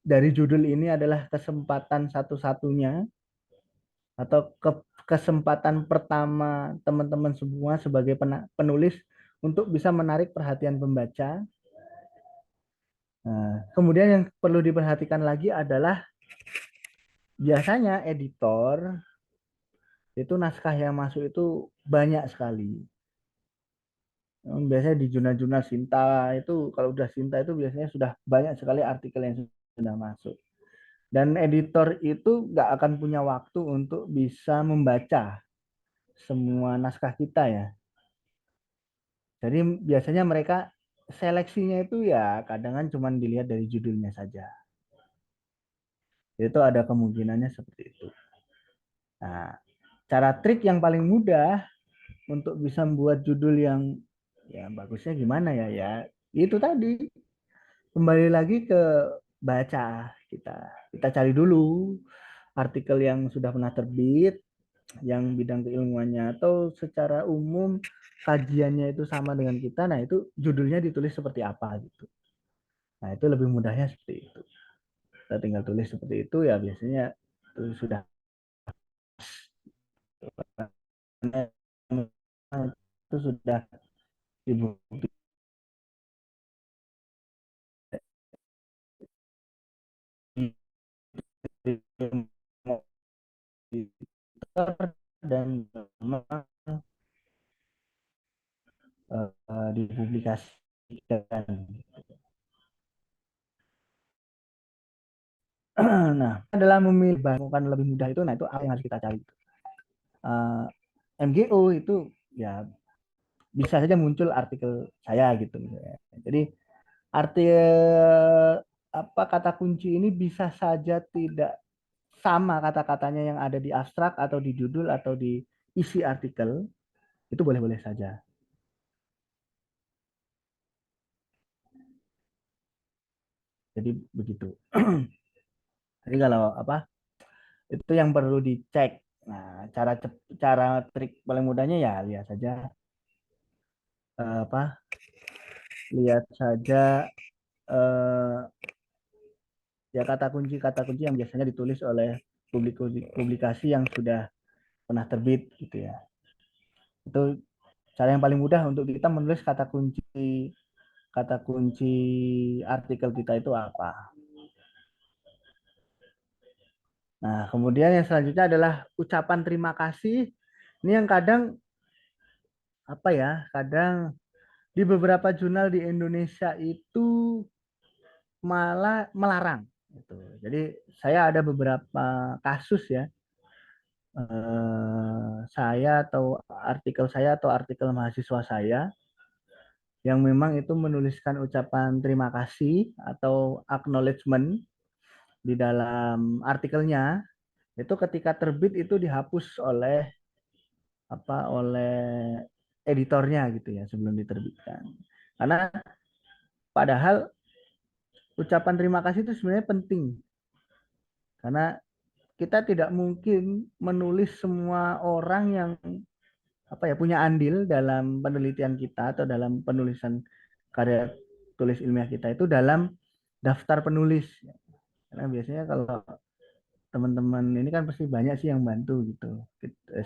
dari judul ini adalah kesempatan satu-satunya atau kesempatan pertama teman-teman semua sebagai penulis untuk bisa menarik perhatian pembaca. Nah, kemudian yang perlu diperhatikan lagi adalah biasanya editor itu naskah yang masuk itu banyak sekali. Biasanya di jurnal-jurnal Sinta itu kalau udah Sinta itu biasanya sudah banyak sekali artikel yang sudah masuk. Dan editor itu nggak akan punya waktu untuk bisa membaca semua naskah kita ya. Jadi biasanya mereka seleksinya itu ya kadang kan cuma dilihat dari judulnya saja. Itu ada kemungkinannya seperti itu. Nah, cara trik yang paling mudah untuk bisa membuat judul yang ya bagusnya gimana ya ya itu tadi kembali lagi ke baca kita. Kita cari dulu artikel yang sudah pernah terbit, yang bidang keilmuannya atau secara umum kajiannya itu sama dengan kita. Nah, itu judulnya ditulis seperti apa gitu. Nah, itu lebih mudahnya seperti itu. Kita tinggal tulis seperti itu ya biasanya itu sudah itu sudah dibuktikan dan memang dipublikasikan. Nah, adalah memilih bukan lebih mudah itu, nah itu apa yang harus kita cari. MGO itu ya bisa saja muncul artikel saya gitu misalnya. Jadi artikel apa kata kunci ini bisa saja tidak sama kata-katanya yang ada di abstrak atau di judul atau di isi artikel, itu boleh-boleh saja. Jadi begitu. Jadi kalau apa itu yang perlu dicek. Nah, cara trik paling mudahnya ya lihat saja apa lihat saja eh, ya kata kunci yang biasanya ditulis oleh publikasi yang sudah pernah terbit gitu ya. Itu cara yang paling mudah untuk kita menulis kata kunci artikel kita itu apa. Nah, kemudian yang selanjutnya adalah ucapan terima kasih. Ini yang kadang apa ya? Kadang di beberapa jurnal di Indonesia itu malah melarang. Gitu. Jadi saya ada beberapa kasus ya, saya atau artikel mahasiswa saya yang memang itu menuliskan ucapan terima kasih atau acknowledgement di dalam artikelnya, itu ketika terbit itu dihapus oleh editornya gitu ya sebelum diterbitkan. Karena padahal ucapan terima kasih itu sebenarnya penting karena kita tidak mungkin menulis semua orang yang punya andil dalam penelitian kita atau dalam penulisan karya tulis ilmiah kita itu dalam daftar penulis. Karena biasanya kalau teman-teman ini kan pasti banyak sih yang bantu gitu.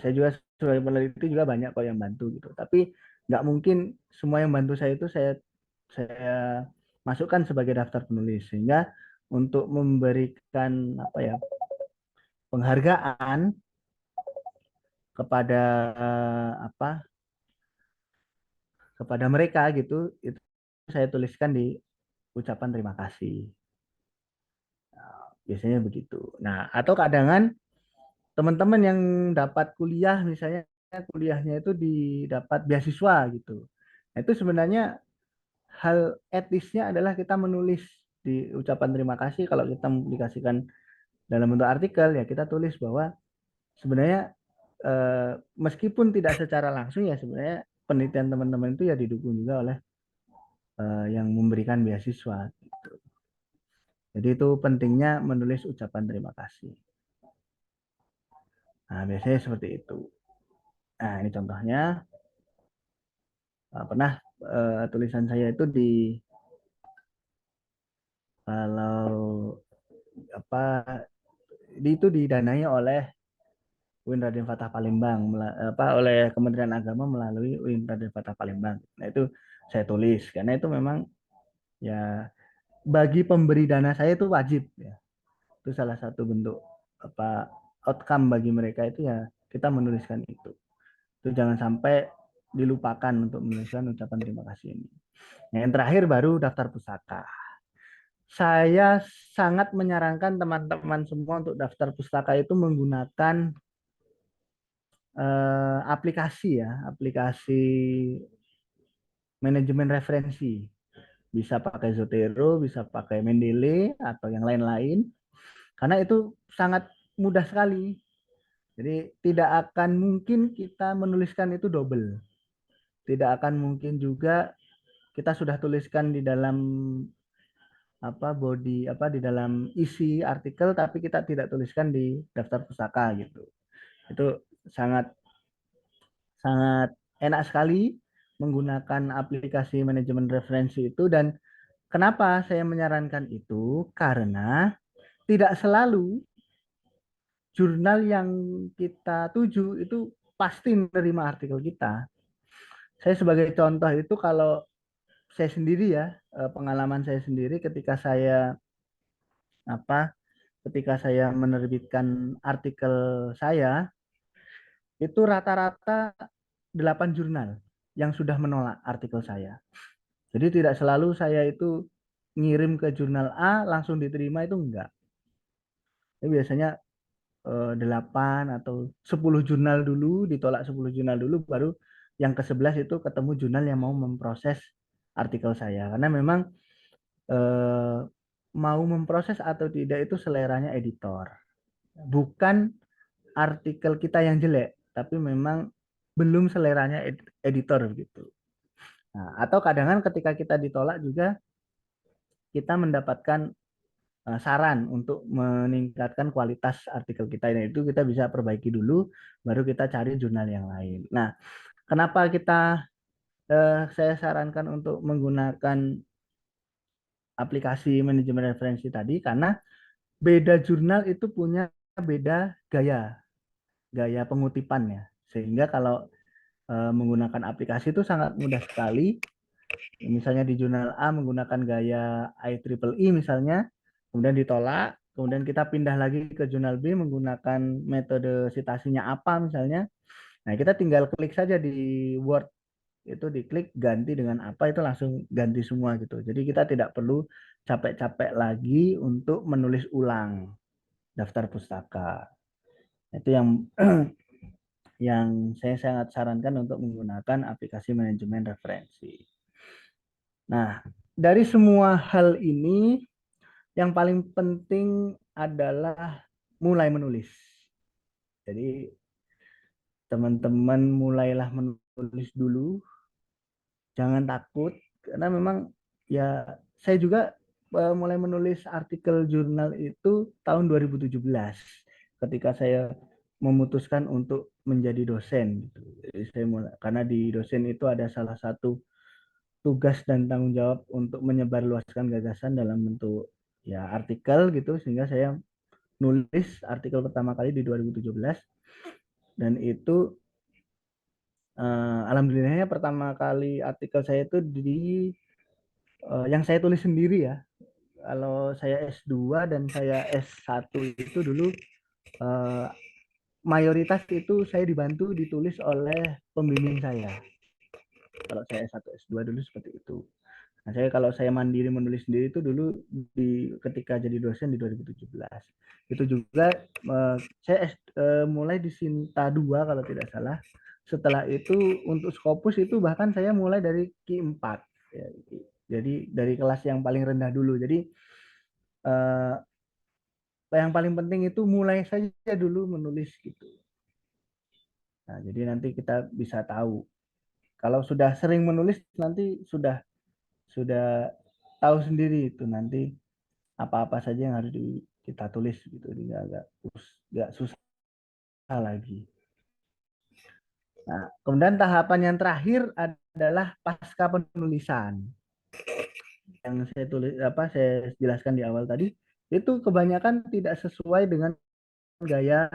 Saya juga sebagai peneliti juga banyak kok yang bantu gitu. Tapi nggak mungkin semua yang bantu saya itu saya masukkan sebagai daftar penulis sehingga untuk memberikan penghargaan kepada apa kepada mereka gitu itu saya tuliskan di ucapan terima kasih. Biasanya begitu. Nah, atau kadang teman-teman yang dapat kuliah misalnya kuliahnya itu didapat beasiswa gitu. Nah, itu sebenarnya hal etisnya adalah kita menulis di ucapan terima kasih kalau kita publikasikan dalam bentuk artikel ya kita tulis bahwa sebenarnya meskipun tidak secara langsung ya sebenarnya penelitian teman-teman itu ya didukung juga oleh yang memberikan beasiswa gitu. Jadi itu pentingnya menulis ucapan terima kasih. Nah, biasanya seperti itu. Nah, ini contohnya pernah tulisan saya itu kalau itu didanai oleh UIN Raden Fatah Palembang oleh Kementerian Agama melalui UIN Raden Fatah Palembang. Nah, itu saya tulis karena itu memang ya bagi pemberi dana saya itu wajib ya. Itu salah satu bentuk outcome bagi mereka itu ya kita menuliskan itu. Itu jangan sampai dilupakan untuk menuliskan ucapan terima kasih ini. Nah, yang terakhir baru daftar pusaka. Saya sangat menyarankan teman-teman semua untuk daftar pustaka itu menggunakan aplikasi manajemen referensi. Bisa pakai Zotero, bisa pakai Mendeley atau yang lain-lain. Karena itu sangat mudah sekali. Jadi tidak akan mungkin kita menuliskan itu double. Tidak akan mungkin juga kita sudah tuliskan di dalam di dalam isi artikel tapi kita tidak tuliskan di daftar pustaka gitu. Itu sangat sangat enak sekali menggunakan aplikasi manajemen referensi itu dan kenapa saya menyarankan itu karena tidak selalu jurnal yang kita tuju itu pasti menerima artikel kita. Saya sebagai contoh itu kalau saya sendiri ya pengalaman saya sendiri ketika saya menerbitkan artikel saya itu rata-rata 8 jurnal yang sudah menolak artikel saya. Jadi tidak selalu saya itu ngirim ke jurnal A langsung diterima itu enggak. Jadi biasanya 8 atau 10 jurnal dulu ditolak 10 jurnal dulu baru yang ke-11 itu ketemu jurnal yang mau memproses artikel saya. Karena memang eh, mau memproses atau tidak itu seleranya editor. Bukan artikel kita yang jelek, tapi memang belum seleranya editor gitu. Nah, atau kadang ketika kita ditolak juga kita mendapatkan saran untuk meningkatkan kualitas artikel kita. Nah, itu kita bisa perbaiki dulu, baru kita cari jurnal yang lain. Nah, kenapa saya sarankan untuk menggunakan aplikasi manajemen referensi tadi? Karena beda jurnal itu punya beda gaya pengutipannya. Sehingga kalau menggunakan aplikasi itu sangat mudah sekali. Misalnya di jurnal A menggunakan gaya IEEE misalnya, kemudian ditolak, kemudian kita pindah lagi ke jurnal B menggunakan metode citasinya apa misalnya. Nah, kita tinggal klik saja di Word itu diklik ganti dengan apa itu langsung ganti semua gitu. Jadi kita tidak perlu capek-capek lagi untuk menulis ulang daftar pustaka. Itu yang yang saya sangat sarankan untuk menggunakan aplikasi manajemen referensi. Nah, dari semua hal ini yang paling penting adalah mulai menulis. Jadi teman-teman mulailah menulis dulu, jangan takut karena memang ya saya juga mulai menulis artikel jurnal itu tahun 2017 ketika saya memutuskan untuk menjadi dosen gitu. Jadi saya mulai karena di dosen itu ada salah satu tugas dan tanggung jawab untuk menyebarluaskan gagasan dalam bentuk ya artikel gitu sehingga saya nulis artikel pertama kali di 2017 dan itu alhamdulillahnya pertama kali artikel saya itu di yang saya tulis sendiri ya. Kalau saya S2 dan saya S1 itu dulu eh, mayoritas itu saya dibantu ditulis oleh pembimbing saya. Kalau saya S1 S2 dulu seperti itu. Nah, kalau saya mandiri menulis sendiri itu dulu ketika jadi dosen di 2017. Itu juga saya mulai di Sinta 2 kalau tidak salah. Setelah itu untuk Scopus itu bahkan saya mulai dari Q4. Ya, jadi dari kelas yang paling rendah dulu. Jadi eh, yang paling penting itu mulai saja dulu menulis gitu. Nah, jadi nanti kita bisa tahu. Kalau sudah sering menulis nanti sudah tahu sendiri itu nanti apa-apa saja yang harus kita tulis gitu. Jadi nggak susah lagi. Nah, kemudian tahapan yang terakhir adalah pasca penulisan. Yang saya tulis saya jelaskan di awal tadi itu kebanyakan tidak sesuai dengan gaya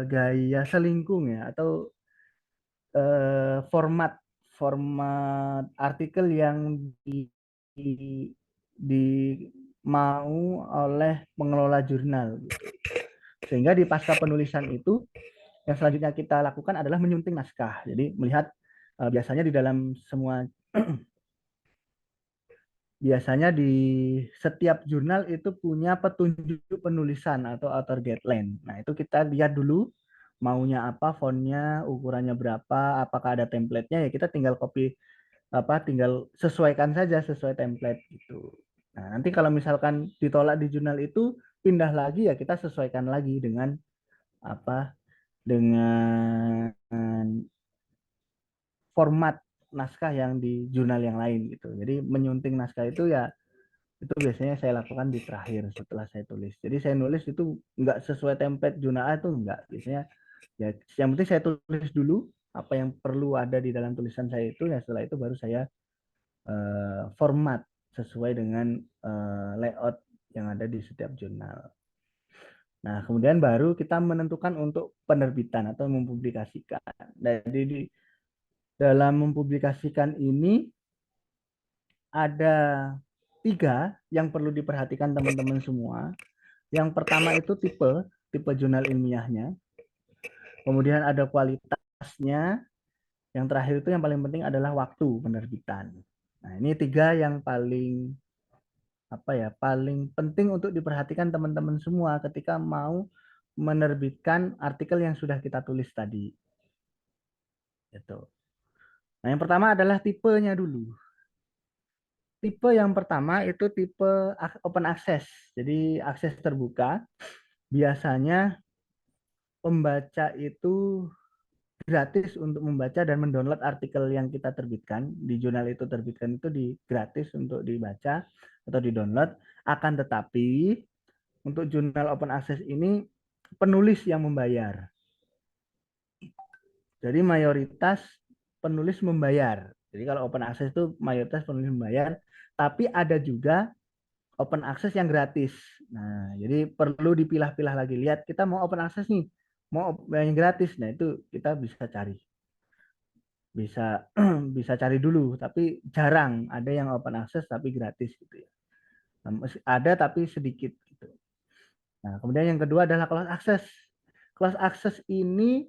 gaya selingkung ya atau format format artikel yang di, di mau oleh pengelola jurnal gitu. Sehingga di pasca penulisan itu yang selanjutnya kita lakukan adalah menyunting naskah. Jadi melihat biasanya di dalam semua biasanya di setiap jurnal itu punya petunjuk penulisan atau author guideline. Nah, itu kita lihat dulu maunya apa, fontnya, ukurannya berapa, apakah ada template-nya ya kita tinggal copy tinggal sesuaikan saja sesuai template gitu. Nah, nanti kalau misalkan ditolak di jurnal itu pindah lagi ya kita sesuaikan lagi dengan apa dengan format naskah yang di jurnal yang lain gitu. Jadi menyunting naskah itu ya itu biasanya saya lakukan di terakhir setelah saya tulis. Jadi saya nulis itu nggak sesuai template jurnal A itu nggak. Biasanya ya yang penting saya tulis dulu apa yang perlu ada di dalam tulisan saya itu ya setelah itu baru saya format sesuai dengan layout yang ada di setiap jurnal. Nah, kemudian baru kita menentukan untuk penerbitan atau mempublikasikan. Jadi di dalam mempublikasikan ini ada 3 yang perlu diperhatikan teman-teman semua. Yang pertama itu tipe jurnal ilmiahnya. Kemudian ada kualitasnya. Yang terakhir itu yang paling penting adalah waktu penerbitan. Nah, ini 3 yang paling penting untuk diperhatikan teman-teman semua ketika mau menerbitkan artikel yang sudah kita tulis tadi. Gitu. Nah, yang pertama adalah tipenya dulu. Tipe yang pertama itu tipe open access. Jadi akses terbuka. Biasanya pembaca itu gratis untuk membaca dan mendownload artikel yang kita terbitkan di jurnal itu terbitkan itu gratis untuk dibaca atau di-download. Akan tetapi untuk jurnal open access ini penulis yang membayar. Jadi mayoritas penulis membayar. Jadi kalau open access itu mayoritas penulis membayar, tapi ada juga open access yang gratis. Nah, jadi perlu dipilah-pilah lagi. Lihat kita mau open access nih, mau yang gratis. Nah, itu kita bisa cari. Bisa bisa cari dulu, tapi jarang ada yang open access tapi gratis gitu ya. Ada tapi sedikit gitu. Nah, kemudian yang kedua adalah closed access. Closed access ini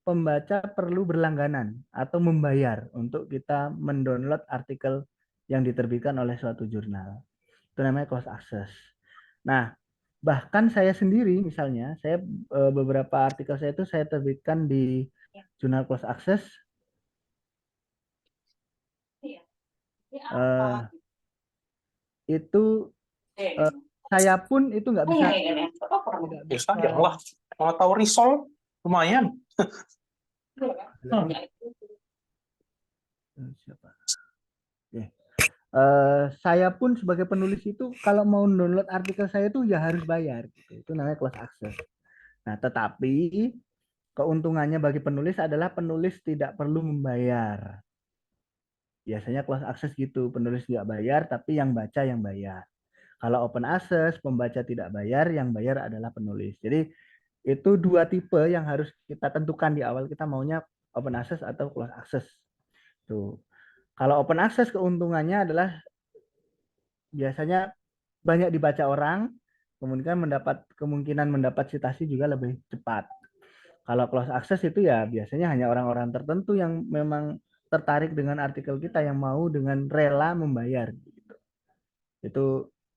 pembaca perlu berlangganan atau membayar untuk kita mendownload artikel yang diterbitkan oleh suatu jurnal. Itu namanya closed access. Nah, bahkan saya sendiri misalnya, saya beberapa artikel saya itu saya terbitkan di jurnal closed access. Eh, itu saya pun itu nggak bisa, tidak Ya bisa. sayang lah. Kalau tahu risol, lumayan. Siapa? Saya pun sebagai penulis itu kalau mau download artikel saya itu ya harus bayar gitu. Itu namanya closed access. Nah, tetapi keuntungannya bagi penulis adalah penulis tidak perlu membayar. Biasanya closed access gitu, penulis nggak bayar tapi yang baca yang bayar. Kalau open access, pembaca tidak bayar, yang bayar adalah penulis. Jadi itu dua tipe yang harus kita tentukan di awal, kita maunya open access atau closed access. Tuh. Kalau open access keuntungannya adalah biasanya banyak dibaca orang, kemungkinan mendapat citasi juga lebih cepat. Kalau close access itu ya biasanya hanya orang-orang tertentu yang memang tertarik dengan artikel kita yang mau dengan rela membayar. Gitu. Itu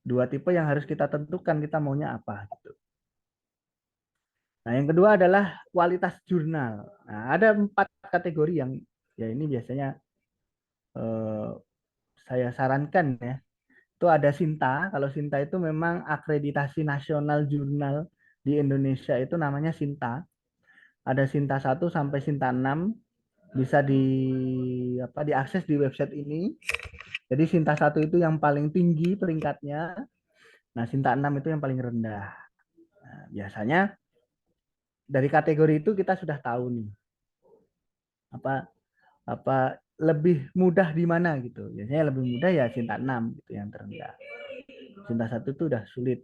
dua tipe yang harus kita tentukan kita maunya apa. Gitu. Nah, yang kedua adalah kualitas jurnal. Nah, ada 4 kategori yang ya ini biasanya saya sarankan ya. Itu ada Sinta. Kalau Sinta itu memang akreditasi nasional jurnal di Indonesia itu namanya Sinta. Ada Sinta 1 sampai Sinta 6 bisa diakses di website ini. Jadi Sinta 1 itu yang paling tinggi peringkatnya. Nah, Sinta 6 itu yang paling rendah. Nah, biasanya dari kategori itu kita sudah tahu nih apa apa lebih mudah di mana gitu. Biasanya lebih mudah ya Sinta 6 gitu yang terendah. Sinta 1 itu udah sulit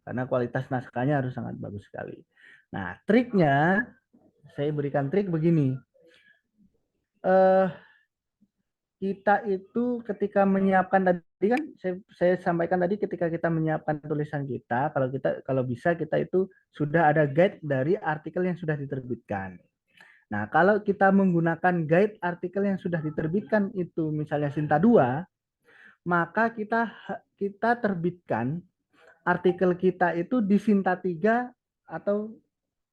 karena kualitas naskahnya harus sangat bagus sekali. Nah, triknya saya berikan trik begini. Kita itu ketika menyiapkan tadi kan saya sampaikan tadi ketika kita menyiapkan tulisan kita, kalau bisa kita itu sudah ada guide dari artikel yang sudah diterbitkan. Nah, kalau kita menggunakan guide artikel yang sudah diterbitkan itu misalnya Sinta 2, maka kita terbitkan artikel kita itu di Sinta 3 atau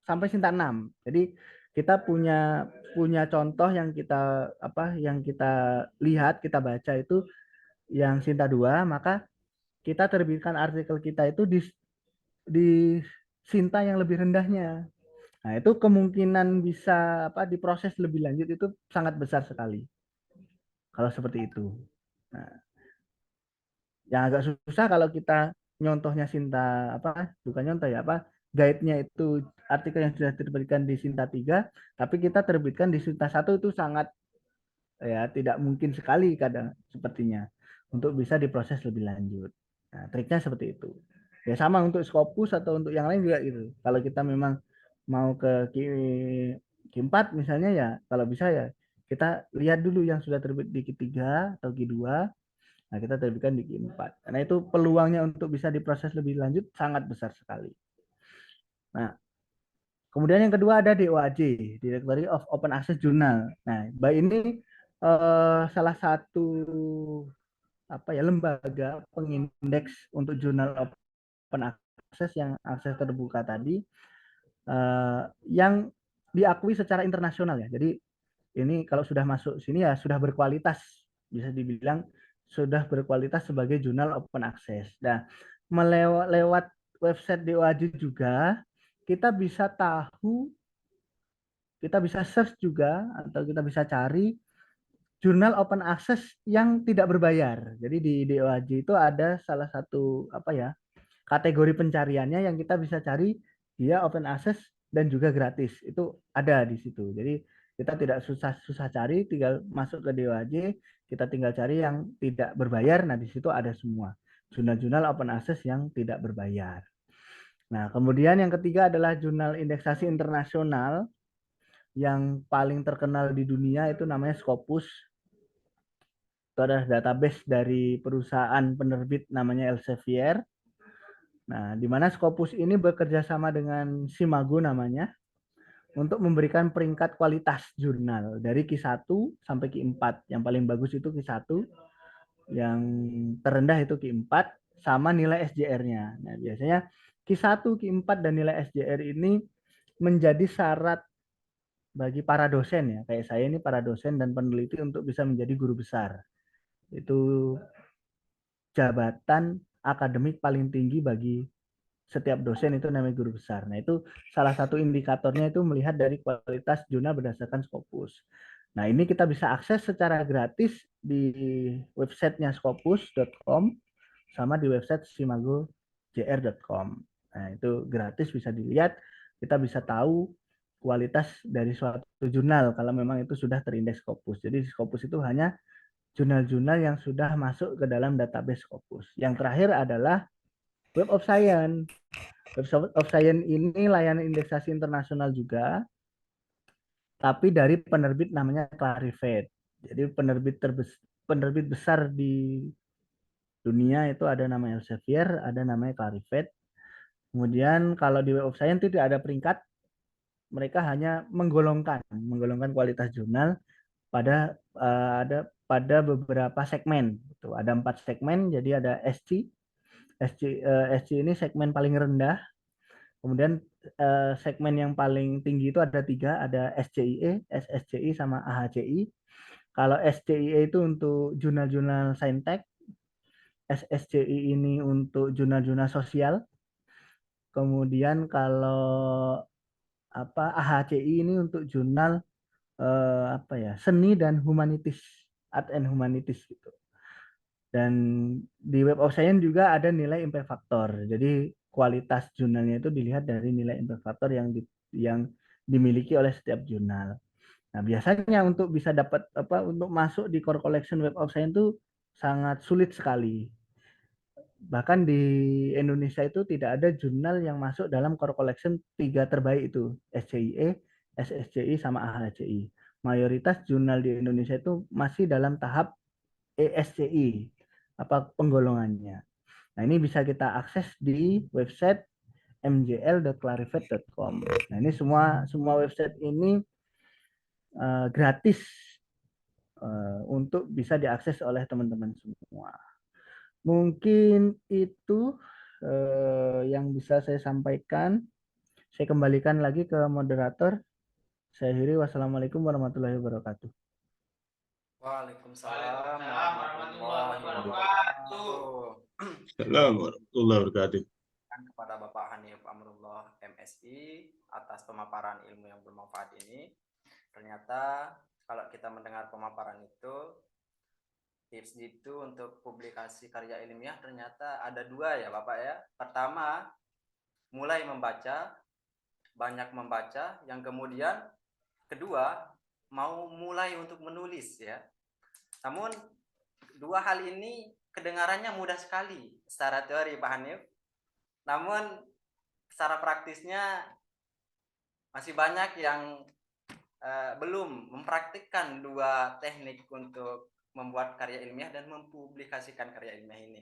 sampai Sinta 6. Jadi kita punya contoh yang kita lihat, kita baca itu yang Sinta 2, maka kita terbitkan artikel kita itu di Sinta yang lebih rendahnya. Nah, itu kemungkinan bisa diproses lebih lanjut itu sangat besar sekali. Kalau seperti itu. Nah, yang agak susah kalau kita nyontohnya Sinta bukan nyontoh ya guide-nya itu artikel yang sudah diterbitkan di Sinta 3 tapi kita terbitkan di Sinta 1 itu sangat ya tidak mungkin sekali kadang sepertinya untuk bisa diproses lebih lanjut. Nah, triknya seperti itu. Ya sama untuk Scopus atau untuk yang lain juga gitu. Kalau kita memang mau ke Q4 misalnya ya kalau bisa ya kita lihat dulu yang sudah terbit di Q3 atau Q2. Nah, kita terbitkan di Q4. Karena itu peluangnya untuk bisa diproses lebih lanjut sangat besar sekali. Nah, kemudian yang kedua ada DOAJ, Directory of Open Access Journal. Nah, ini salah satu lembaga pengindeks untuk jurnal open access yang akses terbuka tadi yang diakui secara internasional ya. Jadi ini kalau sudah masuk sini ya sudah berkualitas, bisa dibilang sudah berkualitas sebagai jurnal open access. Nah, lewat website DOAJ juga kita bisa tahu, kita bisa search juga atau kita bisa cari jurnal open access yang tidak berbayar. Jadi di DOAJ itu ada salah satu kategori pencariannya yang kita bisa cari dia open access dan juga gratis. Itu ada di situ. Jadi kita tidak susah cari, tinggal masuk ke DOAJ, kita tinggal cari yang tidak berbayar. Nah, di situ ada semua jurnal-jurnal open access yang tidak berbayar. Nah, kemudian yang ketiga adalah jurnal indeksasi internasional yang paling terkenal di dunia itu namanya Scopus. Itu adalah database dari perusahaan penerbit namanya Elsevier. Nah, di mana Scopus ini bekerja sama dengan Simago namanya. untuk memberikan peringkat kualitas jurnal dari Q1 sampai Q4. Yang paling bagus itu Q1, yang terendah itu Q4, sama nilai SJR-nya. Nah, biasanya Q1, Q4, dan nilai SJR ini menjadi syarat bagi para dosen ya. Kayak saya ini para dosen dan peneliti untuk bisa menjadi guru besar. Itu jabatan akademik paling tinggi bagi setiap dosen, itu namanya guru besar. Nah, itu salah satu indikatornya itu melihat dari kualitas jurnal berdasarkan Scopus. Nah, ini kita bisa akses secara gratis di websitenya scopus.com sama di website simagojr.com. Nah, itu gratis, bisa dilihat. Kita bisa tahu kualitas dari suatu jurnal kalau memang itu sudah terindeks Scopus. Jadi Scopus itu hanya jurnal-jurnal yang sudah masuk ke dalam database Scopus. Yang terakhir adalah Web of Science. Web of Science ini layanan indeksasi internasional juga, tapi dari penerbit namanya Clarivate. Jadi penerbit besar di dunia itu ada namanya Elsevier, ada namanya Clarivate. Kemudian kalau di Web of Science itu tidak ada peringkat, mereka hanya menggolongkan kualitas jurnal pada pada beberapa segmen. Itu ada 4 segmen, jadi ada SC. SC ini segmen paling rendah. Kemudian segmen yang paling tinggi itu ada 3, ada SCIE, SSCI, sama AHCI. Kalau SCIE itu untuk jurnal-jurnal saintek, SSCI ini untuk jurnal-jurnal sosial. Kemudian kalau AHCI ini untuk jurnal seni dan humanitis, art and humanitis gitu. Dan di Web of Science juga ada nilai impact factor. Jadi kualitas jurnalnya itu dilihat dari nilai impact factor yang dimiliki oleh setiap jurnal. Nah, biasanya untuk bisa dapat untuk masuk di core collection Web of Science itu sangat sulit sekali. Bahkan di Indonesia itu tidak ada jurnal yang masuk dalam core collection 3 terbaik itu, SCIE, SSCI, sama AHCI. Mayoritas jurnal di Indonesia itu masih dalam tahap ESCI, penggolongannya. Nah, ini bisa kita akses di website mjl.clarivate.com. Nah, ini semua website ini gratis untuk bisa diakses oleh teman-teman semua. Mungkin itu yang bisa saya sampaikan. Saya kembalikan lagi ke moderator. Saya akhiri. Wassalamualaikum warahmatullahi wabarakatuh. Waalaikumsalam warahmatullahi wabarakatuh. Assalamualaikum warahmatullahi wabarakatuh. Kepada Bapak Hanif Amrullah MSI atas pemaparan ilmu yang bermanfaat ini. Ternyata kalau kita mendengar pemaparan itu, tips itu untuk publikasi karya ilmiah ternyata ada 2 ya Bapak ya. Pertama, mulai membaca, banyak membaca. Yang kemudian kedua, mau mulai untuk menulis ya. Namun 2 hal ini kedengarannya mudah sekali secara teori Pak Hanif. Namun secara praktisnya masih banyak yang belum mempraktikkan 2 teknik untuk membuat karya ilmiah dan mempublikasikan karya ilmiah ini.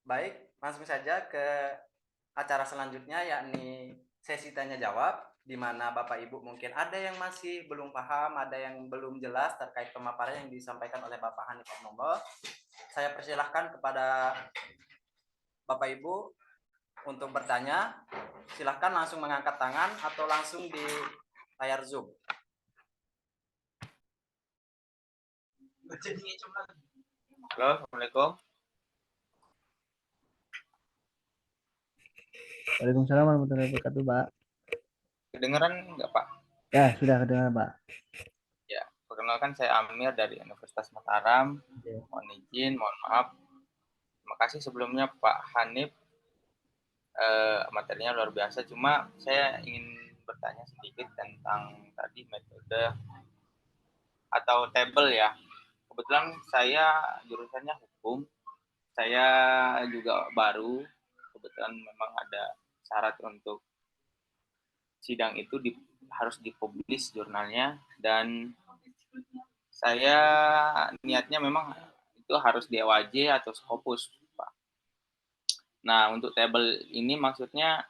Baik, langsung saja ke acara selanjutnya, yakni sesi tanya jawab, di mana Bapak Ibu mungkin ada yang masih belum paham, ada yang belum jelas terkait pemaparan yang disampaikan oleh Bapak Hanif Amrullah. Saya persilahkan kepada Bapak Ibu untuk bertanya. Silahkan langsung mengangkat tangan atau langsung di layar Zoom. Halo, Assalamualaikum. Waalaikumsalam warahmatullahi wabarakatuh, Pak. Kedengeran nggak, Pak? Ya, sudah kedengar, Pak. Ya, perkenalkan saya Amir dari Universitas Mataram. Mohon izin, mohon maaf. Terima kasih sebelumnya Pak Hanif. Materinya luar biasa. Cuma saya ingin bertanya sedikit tentang tadi metode atau table ya. Kebetulan saya jurusannya hukum. Saya juga baru. Kebetulan memang ada syarat untuk sidang itu harus dipublish jurnalnya, dan saya niatnya memang itu harus di EWJ atau Scopus, Pak. Nah, untuk table ini maksudnya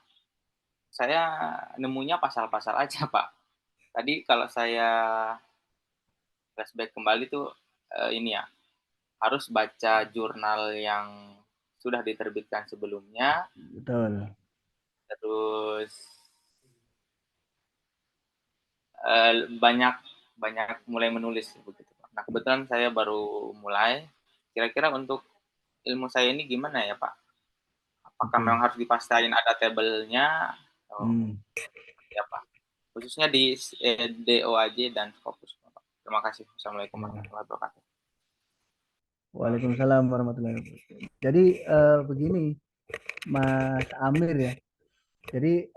saya nemunya pasal-pasal aja, Pak. tadi kalau saya flashback kembali tuh ini ya, harus baca jurnal yang sudah diterbitkan sebelumnya, Betul. terus banyak mulai menulis begitu, Pak. Nah, kebetulan saya baru mulai. Kira-kira untuk ilmu saya ini gimana ya, Pak? Apakah Oke. memang harus dipastain ada tabelnya atau Hmm. seperti apa? Khususnya di DOAJ dan Scopus, Pak. Terima kasih. Assalamualaikum warahmatullahi wabarakatuh. Waalaikumsalam warahmatullahi wabarakatuh. Jadi begini, Mas Amir ya. Jadi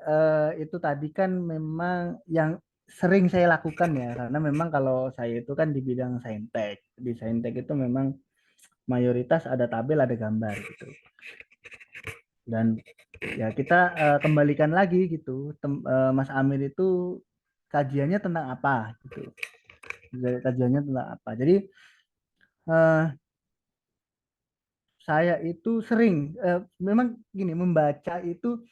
itu tadi kan memang yang sering saya lakukan ya, karena memang kalau saya itu kan di bidang saintek. Di saintek itu memang mayoritas ada tabel, ada gambar gitu. Dan ya kita kembalikan lagi gitu, Mas Amir itu kajiannya tentang apa gitu. Kajiannya tentang apa. Jadi saya itu sering memang gini, membaca itu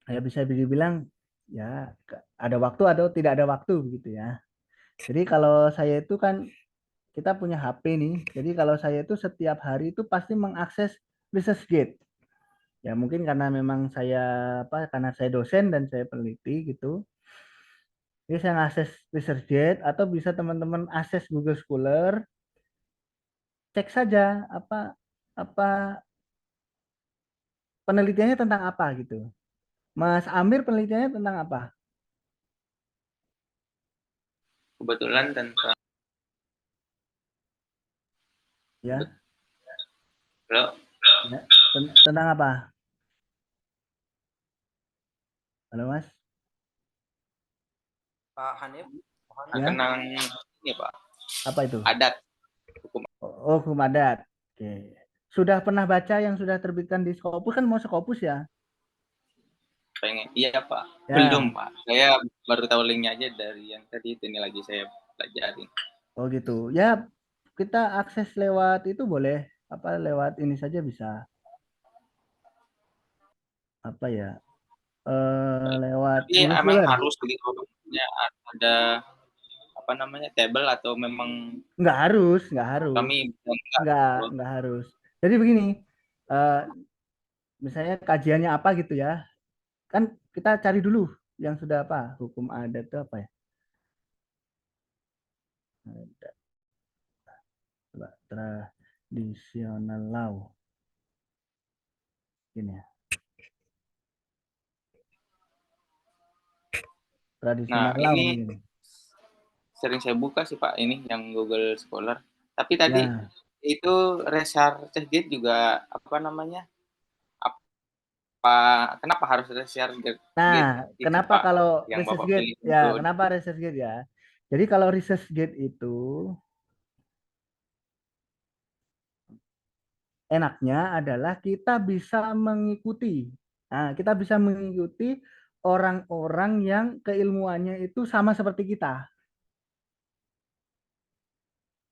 ya bisa dibilang ya ada waktu atau tidak ada waktu begitu ya. Jadi kalau saya itu kan kita punya HP nih. Jadi kalau saya itu setiap hari itu pasti mengakses ResearchGate. Ya mungkin karena memang saya karena saya dosen dan saya peneliti gitu. Jadi saya ngakses ResearchGate atau bisa teman-teman akses Google Scholar, cek saja apa penelitiannya tentang apa gitu. Mas Amir penelitiannya tentang apa? Kebetulan tentang Ya, Halo, ya. Tentang apa? Halo Mas. Pak Hanif, mohon. Ya, tentang ini, Pak, apa itu? adat hukum. Oh, hukum adat. Oke. Sudah pernah baca yang sudah terbitkan di Scopus kan mau Scopus ya? Pengen, iya, Pak. Ya. Belum, Pak. Saya baru tahu linknya aja dari yang tadi itu, ini lagi saya pelajari. Oh gitu. Ya, kita akses lewat itu boleh. Lewat ini saja bisa. Apa ya? Lewat Tapi Google emang Scholar. harus begitu, ada apa namanya, table atau memang Nggak harus, nggak harus. kami enggak? Nggak harus. Jadi begini, eh, misalnya kajiannya apa gitu ya. Kan kita cari dulu yang sudah apa? Hukum adat itu apa ya? Adat, traditional law. Ini ya. Traditional Nah, law ini ini. sering saya buka sih, Pak, ini yang Google Scholar. Tapi tadi Ya. itu ResearchGate juga apa namanya? Apa kenapa harus ResearchGate Nah, itu, kenapa Pak, kalau yang Bapak ResearchGate? pilih Ya, untuk kenapa ResearchGate ya? Jadi kalau ResearchGate itu enaknya adalah kita bisa mengikuti. Nah, kita bisa mengikuti orang-orang yang keilmuannya itu sama seperti kita.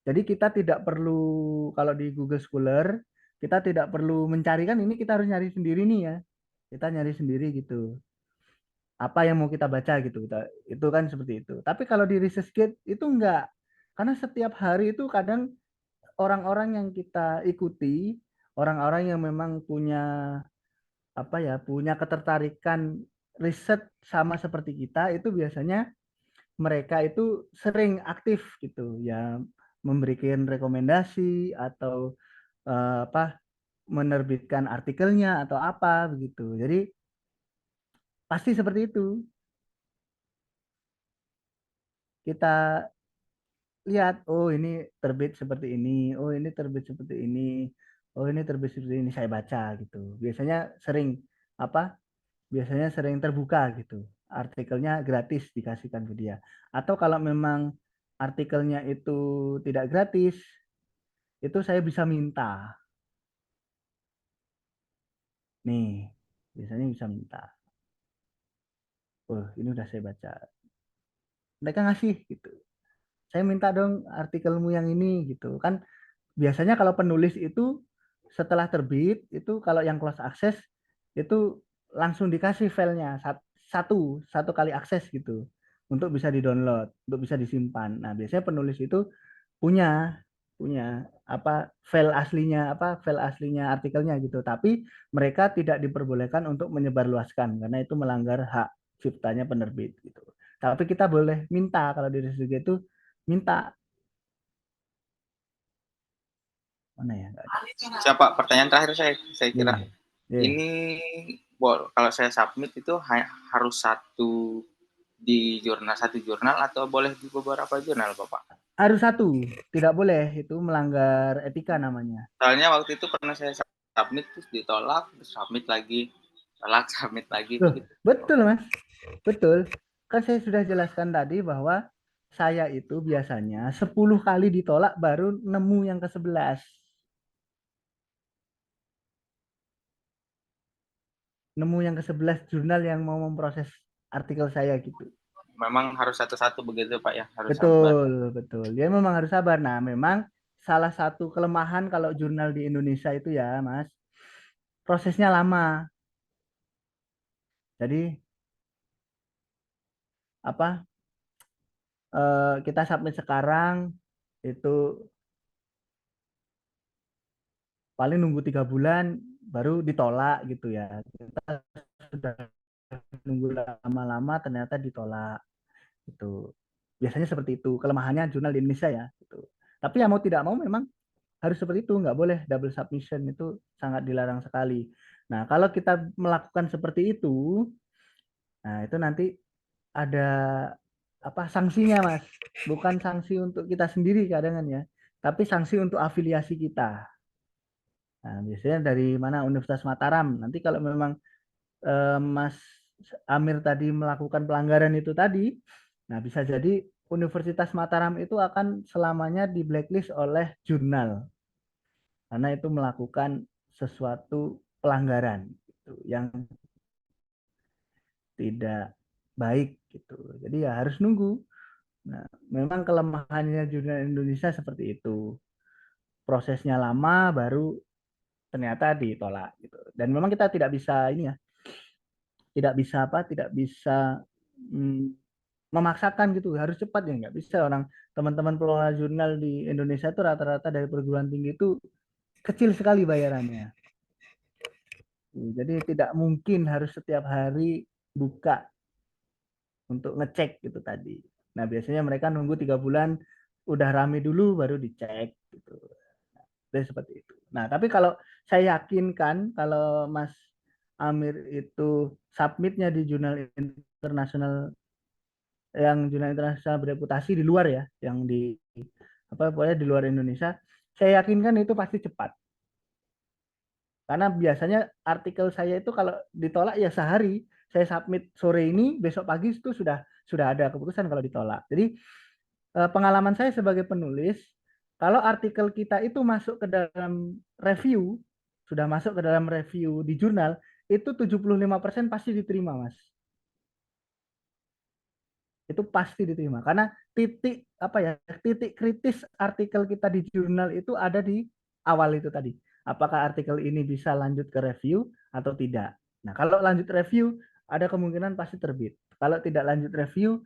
Jadi kita tidak perlu, kalau di Google Scholar, kita tidak perlu mencari, kan ini kita harus nyari sendiri nih ya. Kita nyari sendiri gitu. Apa yang mau kita baca gitu. Itu kan seperti itu. Tapi kalau di ResearchGate itu enggak. Karena setiap hari itu kadang orang-orang yang kita ikuti, orang-orang yang memang punya ketertarikan riset sama seperti kita, itu biasanya mereka itu sering aktif gitu ya, memberikan rekomendasi atau menerbitkan artikelnya atau apa begitu. Jadi pasti seperti itu. Kita lihat, oh ini terbit seperti ini, oh ini terbit seperti ini, oh ini terbit seperti ini, saya baca gitu. Apa? Biasanya sering terbuka gitu. Artikelnya gratis dikasihkan ke dia. Atau kalau memang artikelnya itu tidak gratis, itu saya bisa minta. Nih, biasanya bisa minta. Oh, ini udah saya baca. Mereka ngasih gitu. Saya minta dong artikelmu yang ini gitu. Kan biasanya kalau penulis itu setelah terbit itu kalau yang close access itu langsung dikasih filenya satu kali akses gitu untuk bisa di-download, untuk bisa disimpan. Nah, biasanya penulis itu punya punya file aslinya artikelnya gitu. Tapi mereka tidak diperbolehkan untuk menyebarluaskan karena itu melanggar hak ciptanya penerbit gitu. Tapi kita boleh minta kalau di RSUG itu minta mana ya? Nggak ada. Siapa pertanyaan terakhir saya kira Iya, iya. ini kalau saya submit itu harus di satu jurnal atau boleh di beberapa jurnal, Bapak? Harus satu, tidak boleh, itu melanggar etika namanya. Soalnya waktu itu pernah saya submit terus ditolak, terus submit lagi, tolak, submit lagi Loh, begitu. betul Mas, betul. Kan saya sudah jelaskan tadi bahwa saya itu biasanya 10 kali ditolak baru nemu yang ke-11. Nemu yang ke-11 jurnal yang mau memproses artikel saya gitu. Memang harus satu-satu begitu Pak ya, harus sabar. Betul, betul. Dia memang harus sabar. Nah, memang salah satu kelemahan kalau jurnal di Indonesia itu ya, Mas, prosesnya lama. Jadi apa? Kita submit sekarang itu paling nunggu 3 bulan baru ditolak gitu ya. Kita sudah nunggu lama-lama ternyata ditolak itu. Biasanya seperti itu kelemahannya jurnal di Indonesia ya gitu. Tapi ya mau tidak mau memang harus seperti itu, nggak boleh double submission, itu sangat dilarang sekali. Nah, kalau kita melakukan seperti itu, nah itu nanti ada sanksinya, Mas. Bukan sanksi untuk kita sendiri kadang ya, tapi sanksi untuk afiliasi kita. Nah, biasanya dari mana? Universitas Mataram. Nanti kalau memang Mas Amir tadi melakukan pelanggaran itu tadi, nah bisa jadi Universitas Mataram itu akan selamanya di blacklist oleh jurnal karena itu melakukan sesuatu pelanggaran gitu, yang tidak baik gitu. Jadi ya harus nunggu. Nah, memang kelemahannya jurnal Indonesia seperti itu. Prosesnya lama baru ternyata ditolak gitu. Dan memang kita tidak bisa ini ya, tidak bisa memaksakan gitu, harus cepat ya, nggak bisa. Orang teman-teman pengelola jurnal di Indonesia itu rata-rata dari perguruan tinggi itu kecil sekali bayarannya. Jadi tidak mungkin harus setiap hari buka untuk ngecek gitu tadi. Nah, biasanya mereka nunggu 3 bulan udah rame dulu baru dicek gitu. Jadi seperti itu. Nah, tapi kalau saya yakinkan kalau Mas Amir itu submitnya di jurnal internasional, yang jurnal internasional bereputasi di luar ya, yang di pokoknya di luar Indonesia, saya yakinkan itu pasti cepat. Karena biasanya artikel saya itu kalau ditolak ya sehari, saya submit sore ini, besok pagi itu sudah ada keputusan kalau ditolak. Jadi pengalaman saya sebagai penulis, kalau artikel kita itu masuk ke dalam review, sudah masuk ke dalam review di jurnal, itu 75% pasti diterima, Mas. Itu pasti diterima. Karena titik kritis artikel kita di jurnal itu ada di awal itu tadi. Apakah artikel ini bisa lanjut ke review atau tidak. Nah, kalau lanjut review, ada kemungkinan pasti terbit. Kalau tidak lanjut review,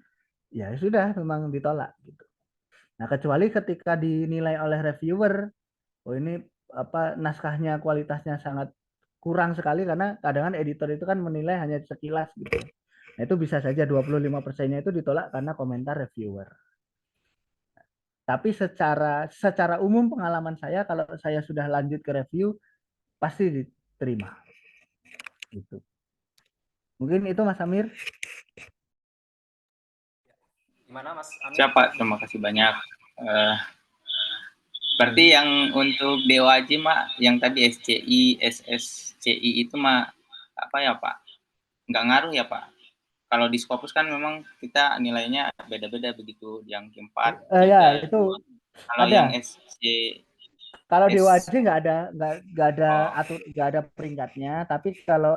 ya sudah memang ditolak gitu. Nah, kecuali ketika dinilai oleh reviewer, oh ini naskahnya kualitasnya sangat kurang sekali, karena kadang-kadang editor itu kan menilai hanya sekilas gitu. Nah, itu bisa saja 25%-nya itu ditolak karena komentar reviewer. Tapi secara umum pengalaman saya, kalau saya sudah lanjut ke review pasti diterima. Gitu. Mungkin itu Mas Amir. Gimana Mas Amir? Siapa? Terima kasih banyak. Berarti yang untuk DOAJ Mak, yang tadi SCI, SSCI itu Mak apa ya Pak? Nggak ngaruh ya Pak? Kalau di Scopus kan memang kita nilainya beda-beda begitu, yang Q4, Ya, itu kalau ada. yang SC, kalau di WAJ nggak ada peringkatnya, tapi kalau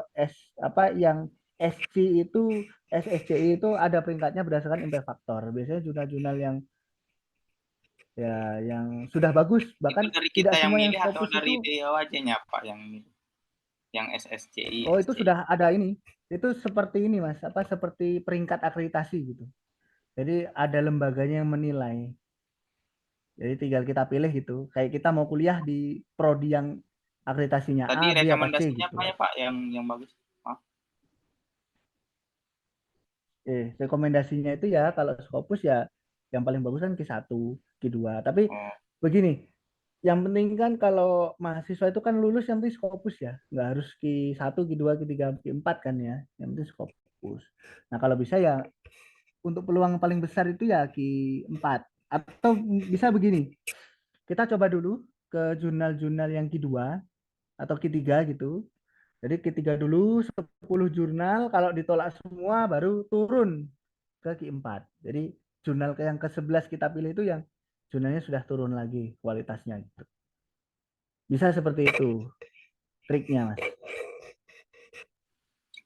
yang SC itu SSCI itu ada peringkatnya berdasarkan impact factor. Biasanya jurnal-jurnal yang sudah bagus, bahkan itu dari tidak kita yang semua yang milih atau Scopus dari itu. DOAJ-nya Pak yang SSCI, Oh, itu SCI. sudah ada ini. Itu seperti ini Mas, seperti peringkat akreditasi gitu. Jadi ada lembaganya yang menilai. Jadi tinggal kita pilih gitu. Kayak kita mau kuliah di prodi yang akreditasinya Tadi A, B, apa C rekomendasinya apa gitu. ya Pak yang bagus? Maaf. Rekomendasinya itu ya kalau Scopus ya yang paling bagus kan Q1, Q2. Tapi Oh, begini, yang penting kan kalau mahasiswa itu kan lulus yang penting Scopus ya. Nggak harus Q1, Q2, Q3, Q4 kan ya. Yang penting Scopus. Nah kalau bisa ya untuk peluang paling besar itu ya Q4. Atau bisa begini, kita coba dulu ke jurnal-jurnal yang Q2 atau Q3 gitu. Jadi Q3 dulu 10 jurnal, kalau ditolak semua baru turun ke Q4. Jadi jurnal yang ke-11 kita pilih itu yang jurnalnya sudah turun lagi kualitasnya gitu. Bisa seperti itu triknya, Mas.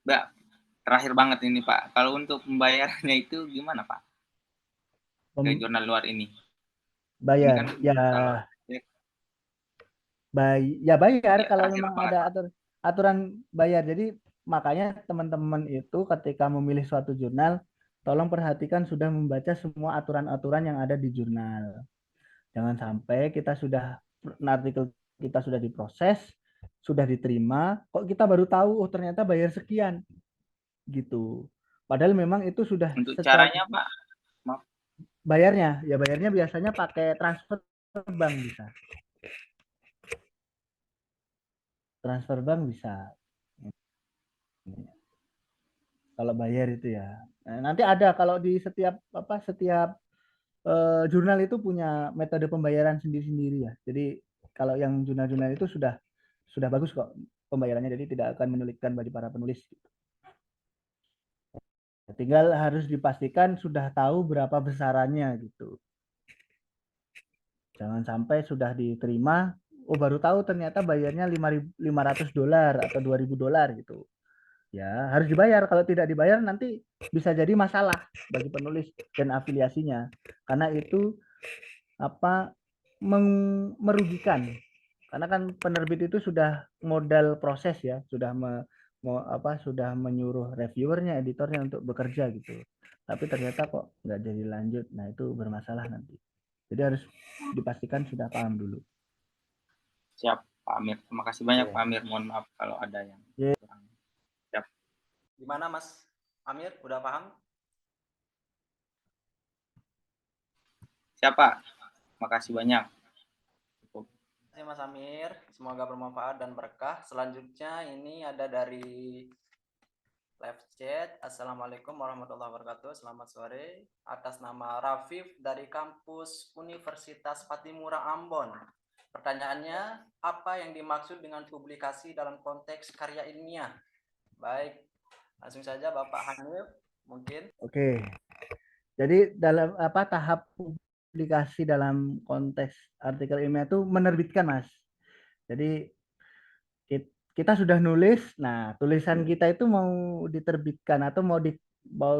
Mbak, terakhir banget ini Pak. Kalau untuk pembayarannya itu gimana Pak? Ke jurnal luar ini. Ini Bayar kan ya, kalau bayar ya kalau terakhir memang banget ada Pak. aturan bayar. Jadi makanya teman-teman itu ketika memilih suatu jurnal, tolong perhatikan sudah membaca semua aturan-aturan yang ada di jurnal. Jangan sampai kita sudah artikel kita sudah diproses, sudah diterima, kok kita baru tahu oh ternyata bayar sekian gitu. Padahal memang itu sudah Untuk secara caranya Pak, maaf. bayarnya biasanya pakai transfer bank bisa. Transfer bank bisa. Kalau bayar itu ya. Nah, nanti ada kalau di setiap jurnal itu punya metode pembayaran sendiri-sendiri ya. Jadi kalau yang jurnal-jurnal itu sudah bagus kok pembayarannya, jadi tidak akan menyulitkan bagi para penulis. Tinggal harus dipastikan sudah tahu berapa besarannya gitu. Jangan sampai sudah diterima, oh baru tahu ternyata bayarnya $500 atau $2.000 gitu. Ya harus dibayar. Kalau tidak dibayar nanti bisa jadi masalah bagi penulis dan afiliasinya, karena itu merugikan. Karena kan penerbit itu sudah modal proses ya, sudah menyuruh reviewernya, editornya untuk bekerja gitu. Tapi ternyata kok nggak jadi lanjut, nah itu bermasalah nanti. Jadi harus dipastikan sudah paham dulu. Siap Pak Amir. Terima kasih banyak Oke. Pak Amir. Mohon maaf kalau ada yang Oke. kurang. Siap. Gimana Mas Amir? Udah paham? Siap Pak. Terima kasih banyak. Cukup. Terima kasih Mas Amir. Semoga bermanfaat dan berkah. Selanjutnya ini ada dari live chat. Assalamualaikum warahmatullahi wabarakatuh. Selamat sore. Atas nama Rafif dari kampus Universitas Patimura Ambon. Pertanyaannya, apa yang dimaksud dengan publikasi dalam konteks karya ilmiah? Baik, langsung saja Bapak Hanif mungkin. Oke. Jadi dalam tahap publikasi dalam konteks artikel ilmiah itu menerbitkan, Mas. Jadi kita sudah nulis, nah tulisan kita itu mau diterbitkan atau mau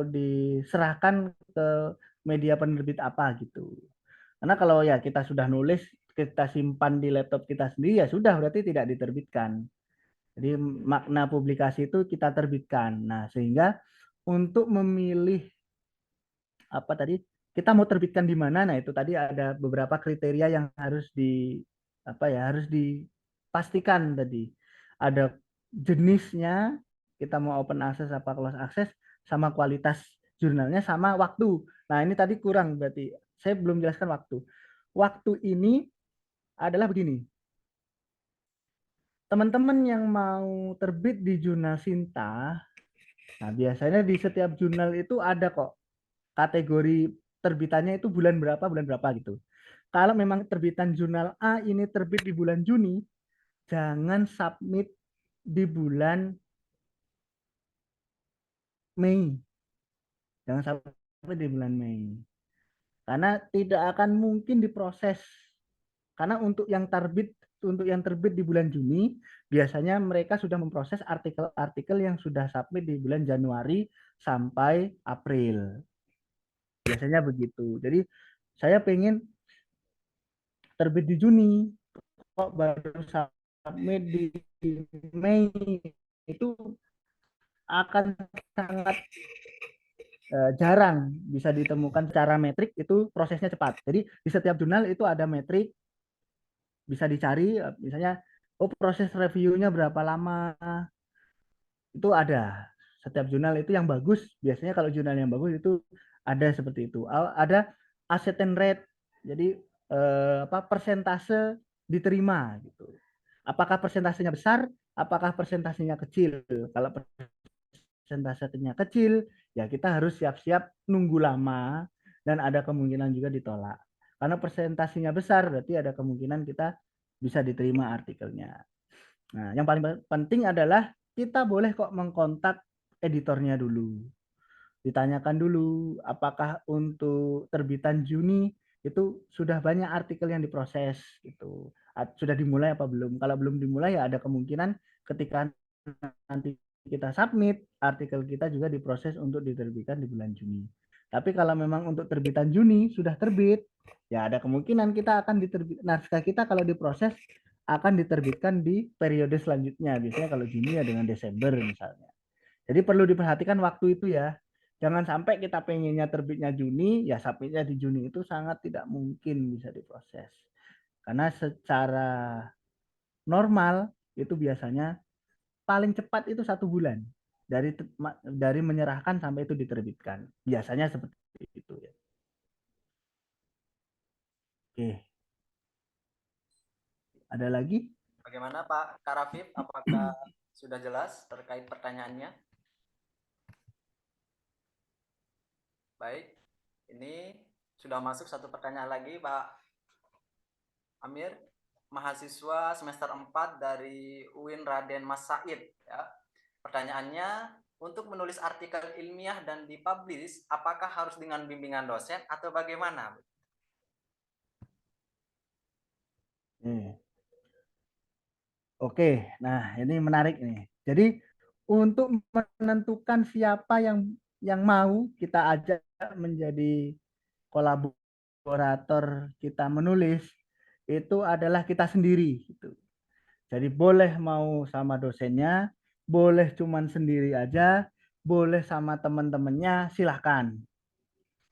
diserahkan ke media penerbit apa gitu. Karena kalau ya kita sudah nulis, kita simpan di laptop kita sendiri ya sudah, berarti tidak diterbitkan. Jadi makna publikasi itu kita terbitkan. Nah, sehingga untuk memilih kita mau terbitkan di mana, nah itu tadi ada beberapa kriteria yang harus dipastikan tadi. Ada jenisnya, kita mau open access apa close access, sama kualitas jurnalnya, sama waktu. Nah ini tadi kurang, berarti saya belum jelaskan waktu. Waktu ini adalah begini, teman-teman yang mau terbit di jurnal Sinta, nah biasanya di setiap jurnal itu ada kok kategori terbitannya itu bulan berapa gitu. Kalau memang terbitan jurnal A ini terbit di bulan Juni, jangan submit di bulan Mei. Jangan submit di bulan Mei. Karena tidak akan mungkin diproses. Karena untuk yang terbit di bulan Juni, biasanya mereka sudah memproses artikel-artikel yang sudah submit di bulan Januari sampai April. Biasanya begitu. Jadi saya pengen terbit di Juni, kok baru submit di Mei, itu akan sangat jarang bisa ditemukan secara metrik, itu prosesnya cepat. Jadi di setiap jurnal itu ada metrik, bisa dicari misalnya oh proses reviewnya berapa lama, itu ada. Setiap jurnal itu yang bagus, biasanya kalau jurnal yang bagus itu ada seperti itu. Ada acceptance rate, jadi persentase diterima gitu. Apakah persentasenya besar, apakah persentasenya kecil. Kalau persentasenya kecil, ya kita harus siap-siap nunggu lama dan ada kemungkinan juga ditolak. Karena persentasenya besar, berarti ada kemungkinan kita bisa diterima artikelnya. Nah, yang paling penting adalah kita boleh kok mengkontak editornya dulu. Ditanyakan dulu apakah untuk terbitan Juni itu sudah banyak artikel yang diproses gitu. Sudah dimulai apa belum? Kalau belum dimulai ya ada kemungkinan ketika nanti kita submit, artikel kita juga diproses untuk diterbitkan di bulan Juni. Tapi kalau memang untuk terbitan Juni sudah terbit, ya ada kemungkinan kita akan naskah kita kalau diproses akan diterbitkan di periode selanjutnya. Biasanya kalau Juni ya dengan Desember misalnya. Jadi perlu diperhatikan waktu itu ya. Jangan sampai kita pengennya terbitnya Juni, ya submitnya di Juni itu sangat tidak mungkin bisa diproses. Karena secara normal itu biasanya paling cepat itu 1 bulan dari menyerahkan sampai itu diterbitkan. Biasanya seperti itu ya. Oke. Ada lagi? Bagaimana Pak Karafif? Apakah sudah jelas terkait pertanyaannya? Baik, ini sudah masuk satu pertanyaan lagi Pak Amir, mahasiswa semester 4 dari UIN Raden Mas Said. Ya. Pertanyaannya, untuk menulis artikel ilmiah dan dipublish, apakah harus dengan bimbingan dosen atau bagaimana? Oke, nah ini menarik nih. Jadi untuk menentukan siapa yang mau kita ajak menjadi kolaborator kita menulis itu adalah kita sendiri gitu. Jadi boleh mau sama dosennya, boleh cuman sendiri aja, boleh sama teman-temannya, silahkan.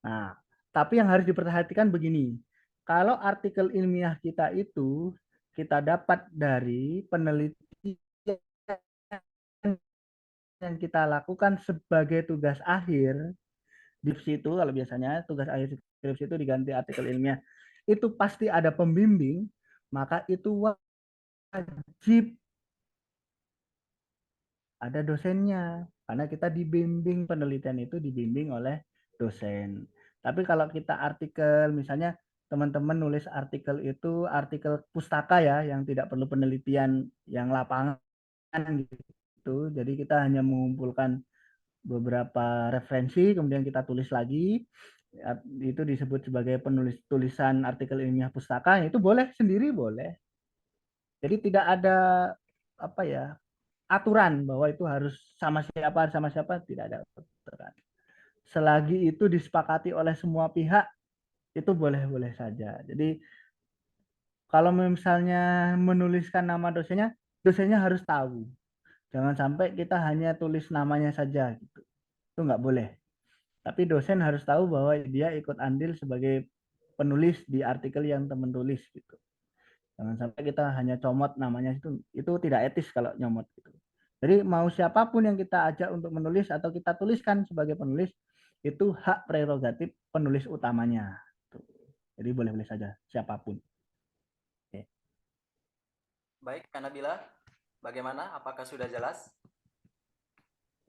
Nah, tapi yang harus diperhatikan begini, kalau artikel ilmiah kita itu kita dapat dari penelitian yang kita lakukan sebagai tugas akhir di situ, kalau biasanya tugas akhir skripsi itu diganti artikel ilmiah, itu pasti ada pembimbing, maka itu wajib ada dosennya karena kita dibimbing, penelitian itu dibimbing oleh dosen. Tapi kalau kita artikel misalnya teman-teman nulis artikel itu artikel pustaka ya yang tidak perlu penelitian yang lapangan gitu. Jadi kita hanya mengumpulkan beberapa referensi kemudian kita tulis lagi, itu disebut sebagai penulis tulisan artikel ilmiah pustaka, itu boleh sendiri boleh. Jadi tidak ada apa ya aturan bahwa itu harus sama siapa tidak ada aturan. Selagi itu disepakati oleh semua pihak itu boleh-boleh saja. Jadi kalau misalnya menuliskan nama dosennya harus tahu. Jangan sampai kita hanya tulis namanya saja gitu. Itu nggak boleh. Tapi dosen harus tahu bahwa dia ikut andil sebagai penulis di artikel yang teman tulis gitu. Jangan sampai kita hanya comot namanya, itu tidak etis kalau nyomot gitu. Jadi mau siapapun yang kita ajak untuk menulis atau kita tuliskan sebagai penulis itu hak prerogatif penulis utamanya. Jadi boleh-boleh saja siapapun. Oke. Baik, Kak Nabila, bagaimana? Apakah sudah jelas?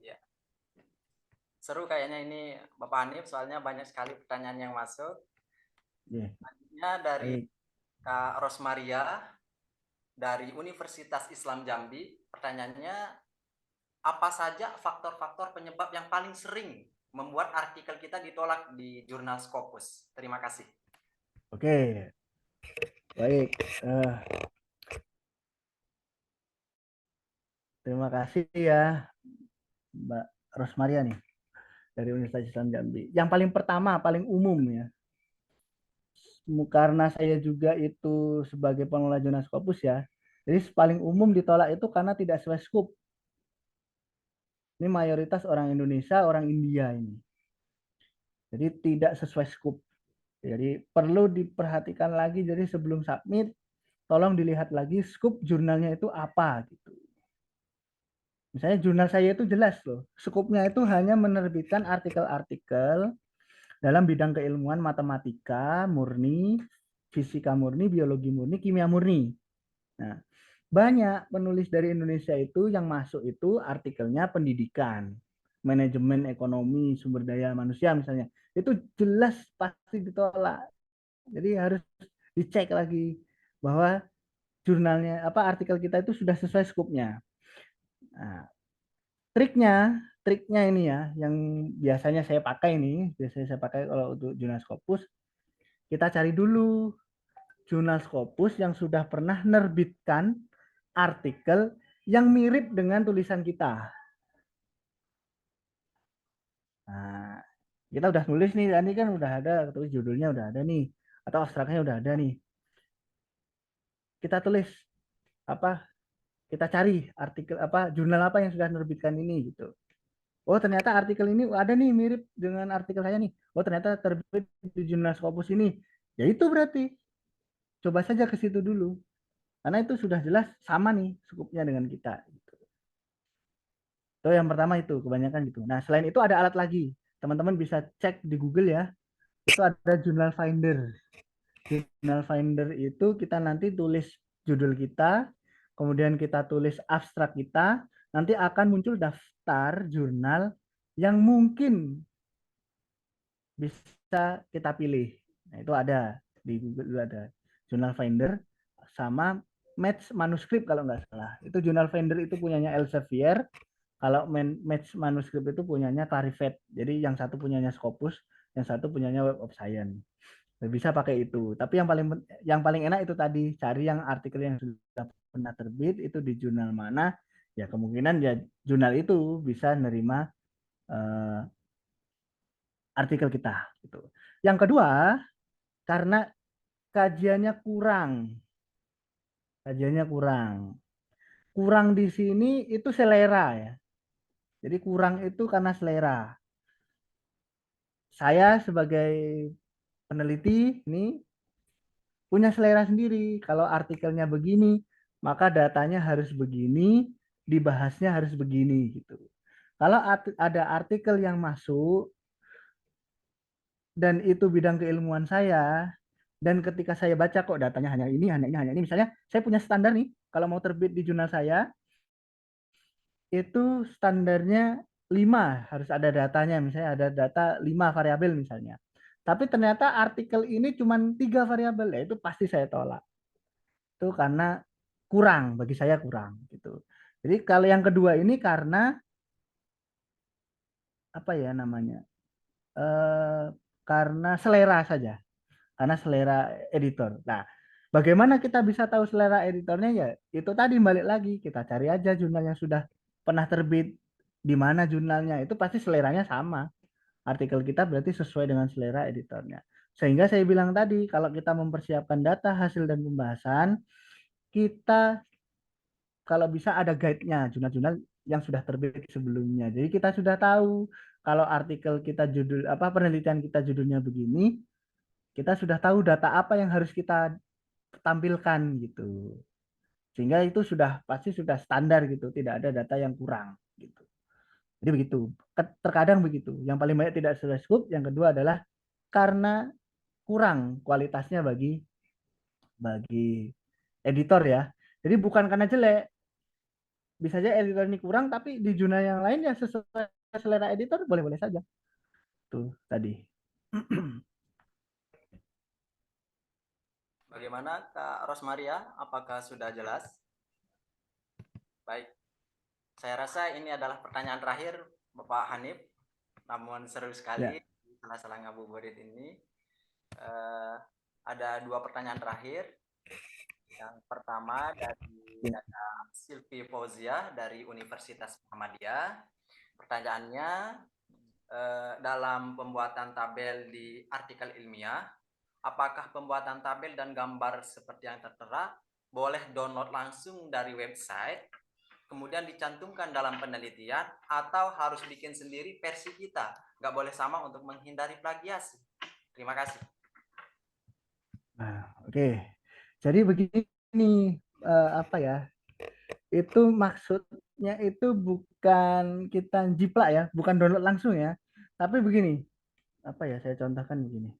Ya. Seru kayaknya ini Bapak Hanif, soalnya banyak sekali pertanyaan yang masuk. Selanjutnya dari Kak Rosmaria dari Universitas Islam Jambi. Pertanyaannya, apa saja faktor-faktor penyebab yang paling sering membuat artikel kita ditolak di jurnal Scopus? Terima kasih. Oke, baik. Terima kasih ya Mbak Rosmaria nih dari Universitas Islam Jambi. Yang paling pertama, paling umum ya. Karena saya juga itu sebagai pengelola jurnal Scopus ya. Jadi paling umum ditolak itu karena tidak sesuai skop. Ini mayoritas orang Indonesia, orang India ini. Jadi tidak sesuai scope. Jadi perlu diperhatikan lagi. Jadi sebelum submit, tolong dilihat lagi scope jurnalnya itu apa gitu. Misalnya jurnal saya itu jelas loh, skopnya itu hanya menerbitkan artikel-artikel dalam bidang keilmuan matematika murni, fisika murni, biologi murni, kimia murni. Nah, banyak penulis dari Indonesia itu yang masuk itu artikelnya pendidikan, manajemen ekonomi, sumber daya manusia misalnya. Itu jelas pasti ditolak. Jadi harus dicek lagi bahwa jurnalnya artikel kita itu sudah sesuai skopnya. Nah, triknya ini ya, yang biasanya saya pakai kalau untuk jurnal Scopus, kita cari dulu jurnal Scopus yang sudah pernah nerbitkan artikel yang mirip dengan tulisan kita. Nah, kita udah nulis nih, ini kan udah ada, tulis judulnya udah ada nih, atau abstraknya udah ada nih. Kita tulis kita cari artikel jurnal apa yang sudah nerbitkan ini gitu. Oh ternyata artikel ini ada nih mirip dengan artikel saya nih. Oh ternyata terbit di jurnal Scopus ini. Ya itu berarti coba saja ke situ dulu. Karena itu sudah jelas sama nih skupnya dengan kita. Itu yang pertama itu kebanyakan gitu. Nah selain itu ada alat lagi. Teman-teman bisa cek di Google ya. Itu ada Journal Finder. Journal Finder itu kita nanti tulis judul kita, kemudian kita tulis abstrak kita, nanti akan muncul daftar jurnal yang mungkin bisa kita pilih. Nah, itu ada di Google ada Journal Finder sama Match Manuscript kalau nggak salah. Itu Journal Finder itu punyanya Elsevier, kalau Match Manuscript itu punyanya Clarivate. Jadi yang satu punyanya Scopus, yang satu punyanya Web of Science. Bisa pakai itu. Tapi yang paling enak itu tadi cari yang artikel yang sudah pernah terbit itu di jurnal mana. Ya kemungkinan ya jurnal itu bisa nerima artikel kita. Gitu. Yang kedua, karena kajiannya kurang. Kajiannya kurang. Kurang di sini itu selera ya. Jadi kurang itu karena selera. Saya sebagai peneliti ini punya selera sendiri. Kalau artikelnya begini, maka datanya harus begini, dibahasnya harus begini gitu. Kalau ada artikel yang masuk dan itu bidang keilmuan saya, dan ketika saya baca kok datanya hanya ini, misalnya saya punya standar nih, kalau mau terbit di jurnal saya, itu standarnya 5 harus ada datanya, misalnya ada data 5 variabel misalnya. Tapi ternyata artikel ini cuma 3 variabel, ya itu pasti saya tolak. Itu karena kurang, bagi saya kurang gitu. Jadi kalau yang kedua ini karena apa ya namanya? Karena selera saja. Karena selera editor. Nah, bagaimana kita bisa tahu selera editornya ya? Itu tadi balik lagi, kita cari aja jurnal yang sudah pernah terbit di mana jurnalnya, itu pasti seleranya sama. Artikel kita berarti sesuai dengan selera editornya. Sehingga saya bilang tadi, kalau kita mempersiapkan data, hasil, dan pembahasan, kita kalau bisa ada guide-nya, jurnal-jurnal yang sudah terbit sebelumnya. Jadi kita sudah tahu kalau artikel kita penelitian kita judulnya begini, kita sudah tahu data apa yang harus kita tampilkan gitu. Sehingga itu pasti sudah standar gitu, tidak ada data yang kurang gitu. Jadi begitu. Terkadang begitu. Yang paling banyak tidak sesuai scope, yang kedua adalah karena kurang kualitasnya bagi editor ya. Jadi bukan karena jelek, bisa saja editor ini kurang, tapi di jurnal yang lain ya sesuai selera editor boleh-boleh saja. Tuh tadi. Bagaimana Kak Rosmaria? Apakah sudah jelas? Baik. Saya rasa ini adalah pertanyaan terakhir Bapak Hanif. Namun seru sekali salah-salah ngabuburit ini. Ada 2 pertanyaan terakhir. Yang pertama dari Silvi Fauzia dari Universitas Muhammadiyah. Pertanyaannya, dalam pembuatan tabel di artikel ilmiah, apakah pembuatan tabel dan gambar seperti yang tertera boleh download langsung dari website, kemudian dicantumkan dalam penelitian, atau harus bikin sendiri versi kita nggak boleh sama untuk menghindari plagiasi. Terima kasih. Nah, oke. Jadi begini, apa ya? Itu maksudnya itu bukan kita jiplak ya, bukan download langsung ya. Tapi begini, apa ya? Saya contohkan begini.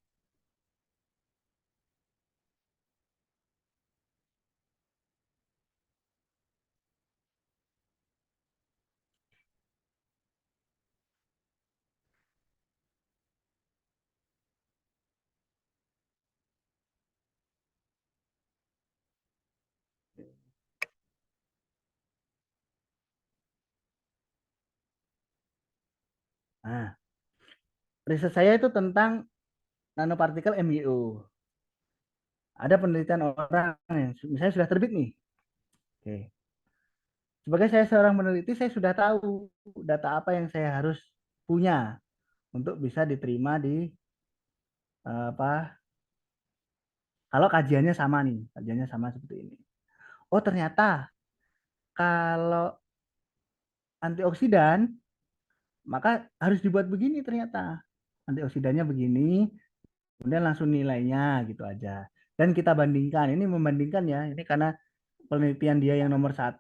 Nah, riset saya itu tentang nanopartikel MgO. Ada penelitian orang yang misalnya sudah terbit nih. Oke. Sebagai saya seorang peneliti, saya sudah tahu data apa yang saya harus punya untuk bisa diterima di apa kalau kajiannya sama nih, kajiannya sama seperti ini. Oh, ternyata kalau antioksidan maka harus dibuat begini ternyata. Antioksidannya begini, kemudian langsung nilainya gitu aja. Dan kita bandingkan, ini membandingkan ya, ini karena penelitian dia yang nomor 1,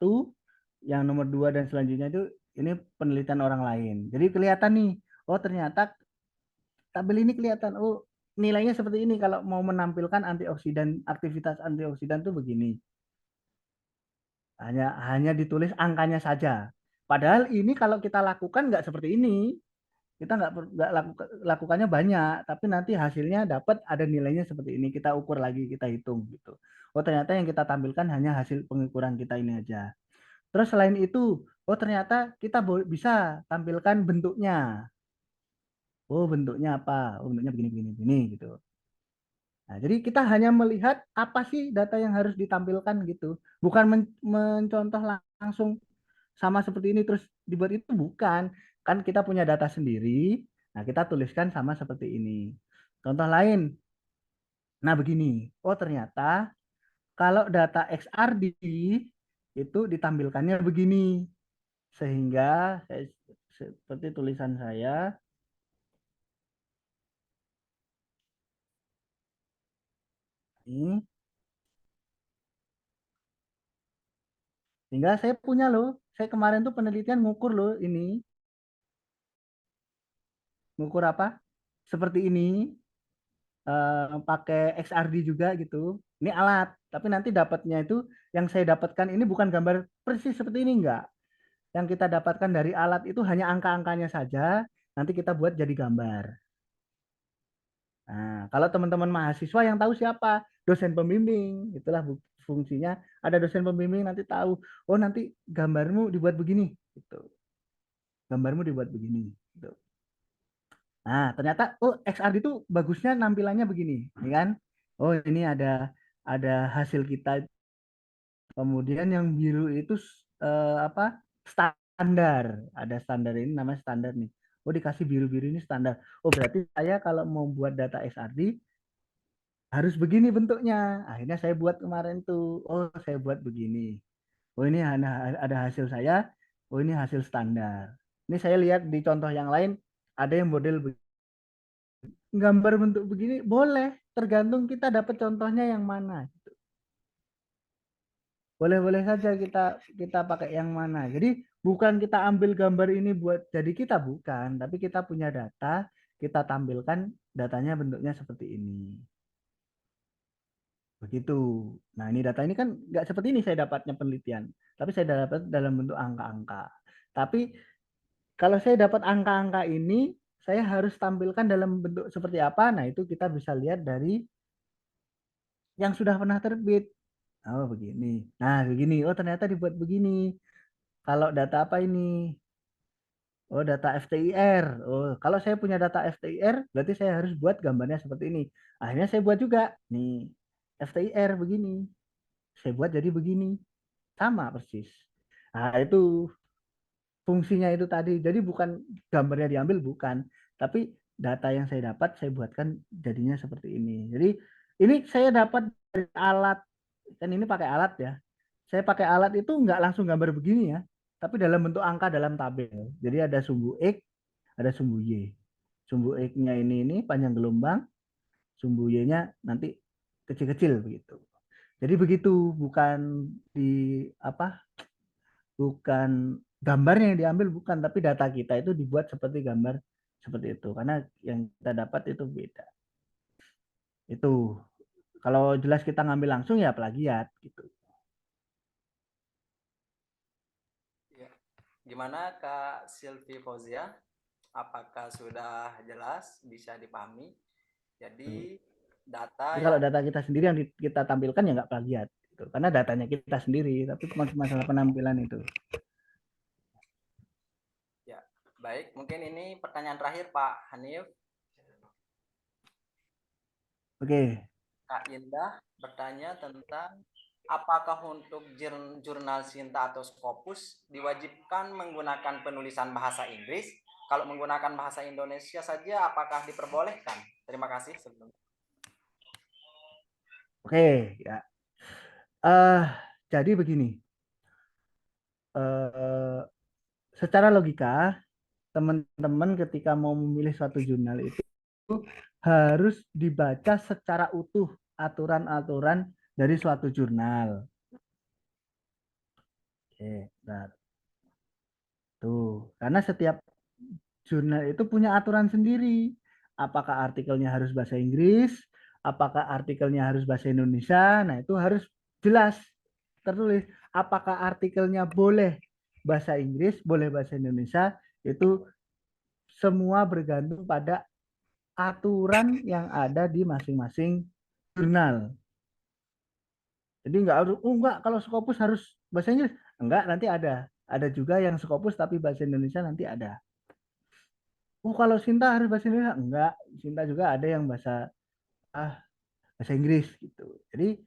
yang nomor 2 dan selanjutnya itu ini penelitian orang lain. Jadi kelihatan nih, oh ternyata tabel ini kelihatan, oh nilainya seperti ini kalau mau menampilkan antioksidan, aktivitas antioksidan tuh begini. Hanya ditulis angkanya saja. Padahal ini kalau kita lakukan nggak seperti ini. Kita nggak lakukannya banyak, tapi nanti hasilnya dapat ada nilainya seperti ini. Kita ukur lagi, kita hitung gitu. Oh ternyata yang kita tampilkan hanya hasil pengukuran kita ini aja. Terus selain itu, oh ternyata kita bisa tampilkan bentuknya. Oh bentuknya apa? Oh bentuknya begini begini begini gitu. Nah, jadi kita hanya melihat apa sih data yang harus ditampilkan gitu. Bukan mencontoh langsung sama seperti ini terus dibuat, itu bukan. Kan kita punya data sendiri. Nah, kita tuliskan sama seperti ini. Contoh lain. Nah, begini. Oh, ternyata kalau data XRD itu ditampilkannya begini. Sehingga seperti tulisan saya ini, sehingga saya punya loh. Saya kemarin tuh penelitian ngukur loh ini. Ngukur apa? Seperti ini. Pakai XRD juga gitu. Ini alat, tapi nanti dapatnya itu yang saya dapatkan ini bukan gambar persis seperti ini enggak. Yang kita dapatkan dari alat itu hanya angka-angkanya saja, nanti kita buat jadi gambar. Nah, kalau teman-teman mahasiswa yang tahu siapa? Dosen pembimbing. Itulah fungsinya. Ada dosen pembimbing nanti tahu, oh nanti gambarmu dibuat begini gitu. Gambarmu dibuat begini gitu. Nah, ternyata oh XRD itu bagusnya nampilannya begini, ya kan? Oh, ini ada hasil kita. Kemudian yang biru itu apa? Standar. Ada standar, ini namanya standar nih. Oh, dikasih biru-biru ini standar. Oh, berarti saya kalau mau buat data XRD harus begini bentuknya. Akhirnya saya buat kemarin tuh. Oh, saya buat begini. Oh, ini ada hasil saya. Oh, ini hasil standar. Ini saya lihat di contoh yang lain ada yang model gambar bentuk begini boleh, tergantung kita dapat contohnya yang mana. Boleh-boleh saja kita pakai yang mana. Jadi bukan kita ambil gambar ini buat jadi kita, bukan, tapi kita punya data, kita tampilkan datanya bentuknya seperti ini. Begitu. Nah, ini data ini kan nggak seperti ini saya dapatnya penelitian, tapi saya dapat dalam bentuk angka-angka. Tapi kalau saya dapat angka-angka ini, saya harus tampilkan dalam bentuk seperti apa. Nah, itu kita bisa lihat dari yang sudah pernah terbit. Oh, begini. Nah, begini. Oh, ternyata dibuat begini. Kalau data apa ini? Oh, data FTIR. Oh, kalau saya punya data FTIR, berarti saya harus buat gambarnya seperti ini. Akhirnya saya buat juga. Nih, FTIR begini. Saya buat jadi begini. Sama persis. Nah, itu fungsinya itu tadi. Jadi bukan gambarnya diambil, bukan. Tapi data yang saya dapat, saya buatkan jadinya seperti ini. Jadi ini saya dapat dari alat. Kan ini pakai alat ya. Saya pakai alat itu nggak langsung gambar begini ya, tapi dalam bentuk angka dalam tabel. Jadi ada sumbu X, ada sumbu Y. Sumbu X-nya ini panjang gelombang, sumbu Y-nya nanti kecil-kecil begitu. Jadi begitu, bukan di apa? Bukan gambarnya yang diambil, bukan, tapi data kita itu dibuat seperti gambar seperti itu. Karena yang kita dapat itu beda. Itu kalau jelas kita ngambil langsung ya plagiat gitu. Ya. Gimana Kak Silvi Fauzia? Apakah sudah jelas bisa dipahami? Jadi data Jadi kalau yang data kita sendiri yang kita tampilkan ya nggak plagiat gitu. Karena datanya kita sendiri, tapi masalah penampilan itu. ya baik, mungkin ini pertanyaan terakhir Pak Hanif. Oke. Kak Indah bertanya tentang apakah untuk jurnal Sinta atau Scopus diwajibkan menggunakan penulisan bahasa Inggris? Kalau menggunakan bahasa Indonesia saja, apakah diperbolehkan? Terima kasih sebelumnya. Oke, ya. Eh, jadi begini. Eh, secara logika, teman-teman ketika mau memilih suatu jurnal itu harus dibaca secara utuh aturan-aturan dari suatu jurnal. Oke, bentar. Tuh, karena setiap jurnal itu punya aturan sendiri. Apakah artikelnya harus bahasa Inggris? Apakah artikelnya harus bahasa Indonesia? Nah, itu harus jelas tertulis. Apakah artikelnya boleh bahasa Inggris, boleh bahasa Indonesia? Itu semua bergantung pada aturan yang ada di masing-masing jurnal. Jadi enggak harus, oh enggak, kalau Scopus harus bahasa Inggris. Enggak, nanti ada. Ada juga yang Scopus tapi bahasa Indonesia nanti ada. Oh, kalau Sinta harus bahasa Indonesia? Enggak, Sinta juga ada yang ah, bahasa Inggris gitu. Jadi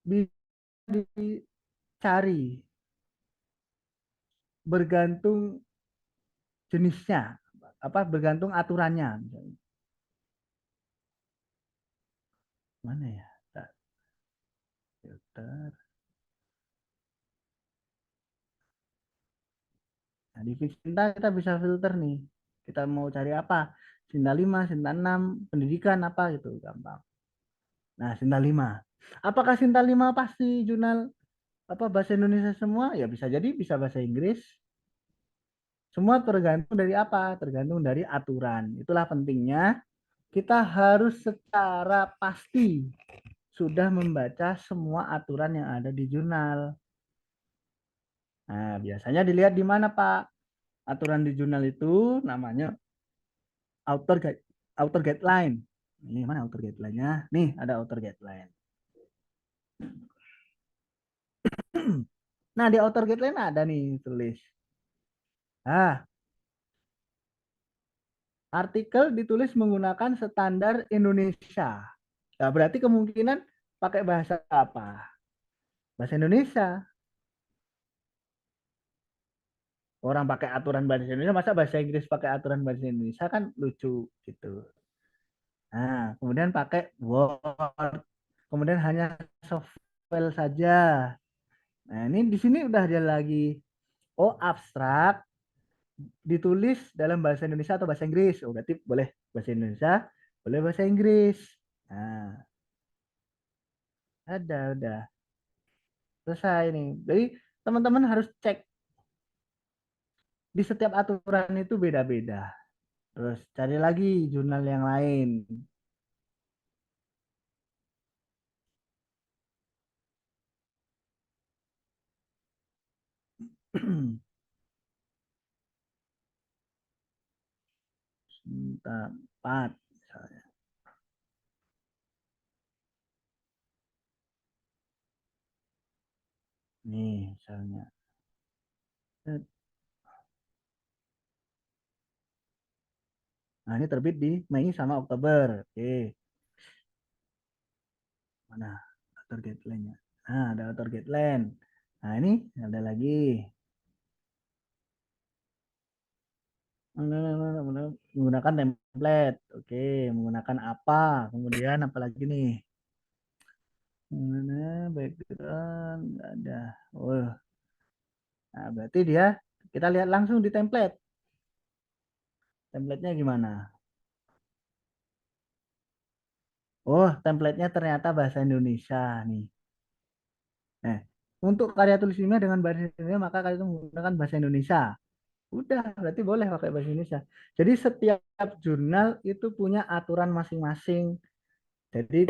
bisa dicari bergantung jenisnya, apa bergantung aturannya. Misalnya. Mana ya? Filter. Nah, di Sinta kita bisa filter nih. Kita mau cari apa? Sinta 5, Sinta 6, pendidikan apa gitu, gampang. Nah, Sinta 5. Apakah Sinta 5 pasti jurnal apa bahasa Indonesia semua? Ya bisa jadi bisa bahasa Inggris. Semua tergantung dari apa? Tergantung dari aturan. Itulah pentingnya kita harus secara pasti sudah membaca semua aturan yang ada di jurnal. Nah, biasanya dilihat di mana, Pak? Aturan di jurnal itu namanya author guideline. Ini mana author guideline-nya? Nih, ada author guideline. Nah, di author guideline ada nih tulis. Ah, artikel ditulis menggunakan standar Indonesia. Nah, berarti kemungkinan pakai bahasa apa? Bahasa Indonesia. Orang pakai aturan bahasa Indonesia, masa bahasa Inggris pakai aturan bahasa Indonesia kan lucu gitu. Nah, kemudian pakai Word, kemudian hanya software saja. Nah, ini di sini udah ada lagi. Oh, abstrak ditulis dalam bahasa Indonesia atau bahasa Inggris. Oh, berarti boleh bahasa Indonesia, boleh bahasa Inggris. Nah, udah. Selesai nih. Jadi, teman-teman harus cek di setiap aturan itu beda-beda. Terus cari lagi jurnal yang lain. Sebentar, 4 misalnya. Nih, misalnya. Nah, ini terbit di Mei sama Oktober. Oke. Mana author guideline-nya? Nah, ada author guideline. Nah, ini ada lagi. Menggunakan template. Oke, menggunakan apa? Kemudian apa lagi nih? Mana background? Nggak ada. Oh, nah berarti dia kita lihat langsung di template. Template-nya gimana? Oh, template-nya ternyata bahasa Indonesia nih. Nah, untuk karya tulis ilmiah dengan bahasa Indonesia, maka kalian itu menggunakan bahasa Indonesia. Udah, berarti boleh pakai bahasa Indonesia. Jadi setiap jurnal itu punya aturan masing-masing. Jadi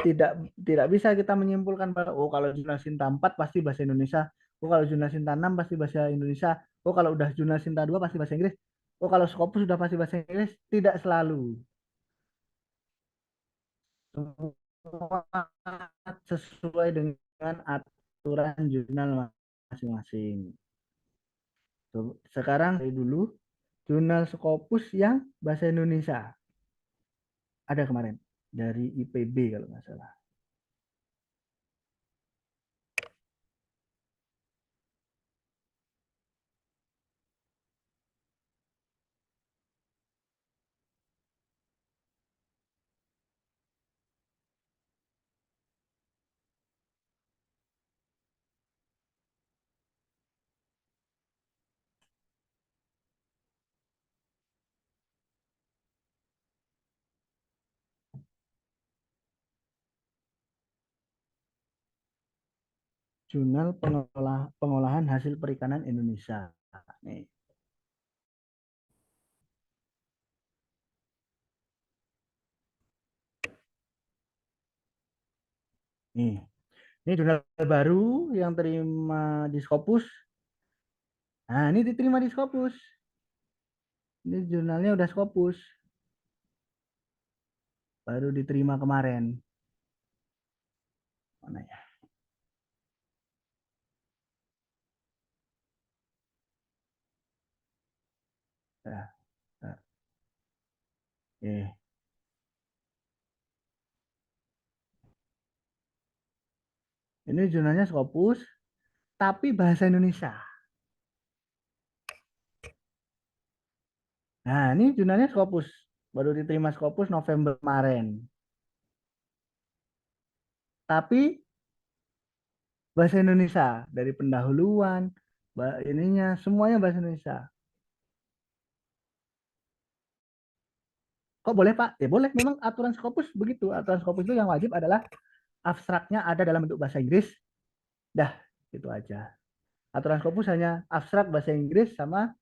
tidak bisa kita menyimpulkan bahwa oh kalau jurnal Sinta 4 pasti bahasa Indonesia. Oh kalau jurnal Sinta 6 pasti bahasa Indonesia. Oh kalau udah jurnal Sinta 2 pasti bahasa Inggris. Oh kalau Scopus sudah pasti bahasa Inggris. Tidak selalu. Semua sesuai dengan aturan jurnal masing-masing. Sekarang dari dulu jurnal Scopus yang bahasa Indonesia ada kemarin dari IPB kalau nggak salah. Jurnal pengolahan hasil perikanan Indonesia. Nih. Nih. Ini jurnal baru yang terima di Scopus. Nah, ini diterima di Scopus. Ini jurnalnya udah Scopus. Baru diterima kemarin. Mana ya? Nah, nah. Ini jurnalnya Scopus, tapi bahasa Indonesia. Nah, ini jurnalnya Scopus. Baru diterima Scopus November kemarin. Tapi bahasa Indonesia. Dari pendahuluan, ininya, semuanya bahasa Indonesia. Kok boleh Pak? Ya boleh, memang aturan Scopus begitu. Aturan Scopus itu yang wajib adalah abstraknya ada dalam bentuk bahasa Inggris. Dah, itu aja. Aturan Scopus hanya abstrak bahasa Inggris sama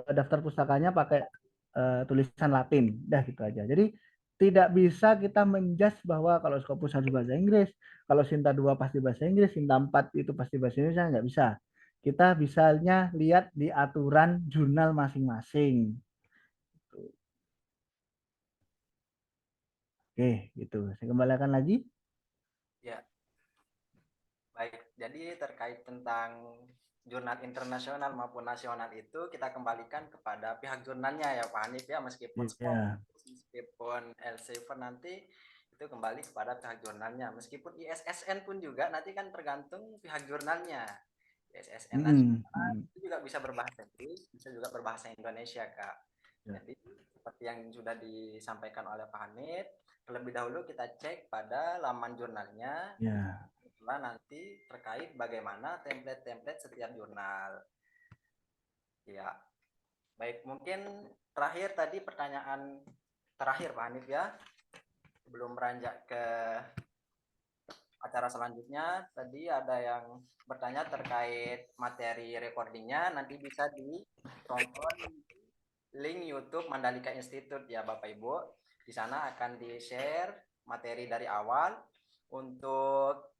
daftar pustakanya pakai tulisan Latin. Dah gitu aja. Jadi tidak bisa kita menjudge bahwa kalau Scopus harus bahasa Inggris, kalau Sinta 2 pasti bahasa Inggris, Sinta 4 itu pasti bahasa Indonesia, nggak bisa. Kita bisanya lihat di aturan jurnal masing-masing. Oke, gitu. Saya kembalikan lagi. Ya, baik. Jadi terkait tentang jurnal internasional maupun nasional itu kita kembalikan kepada pihak jurnalnya ya Pak Hanif ya, meskipun Ya. meskipun L7 nanti itu kembali kepada pihak jurnalnya, meskipun ISSN pun juga nanti kan tergantung pihak jurnalnya. ISSN nasional itu juga bisa berbahasa Inggris, bisa juga berbahasa Indonesia Kak. Ya. Jadi seperti yang sudah disampaikan oleh Pak Hanif, terlebih dahulu kita cek pada laman jurnalnya. Ya. Nanti terkait bagaimana template-template setiap jurnal. Ya, baik, mungkin terakhir tadi pertanyaan terakhir Pak Hanif ya, sebelum beranjak ke acara selanjutnya. Tadi ada yang bertanya terkait materi recordingnya, nanti bisa ditonton link YouTube Mandalika Institute ya Bapak Ibu. Di sana akan di-share materi dari awal. Untuk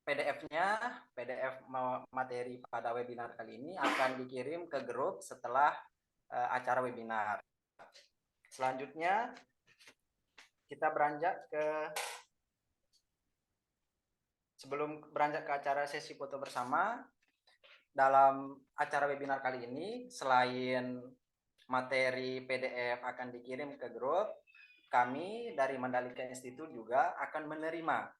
PDF-nya, PDF materi pada webinar kali ini akan dikirim ke grup setelah acara webinar. Selanjutnya kita beranjak ke sebelum beranjak ke acara sesi foto bersama. Dalam acara webinar kali ini, selain materi PDF akan dikirim ke grup, kami dari Mandalika Institute juga akan menerima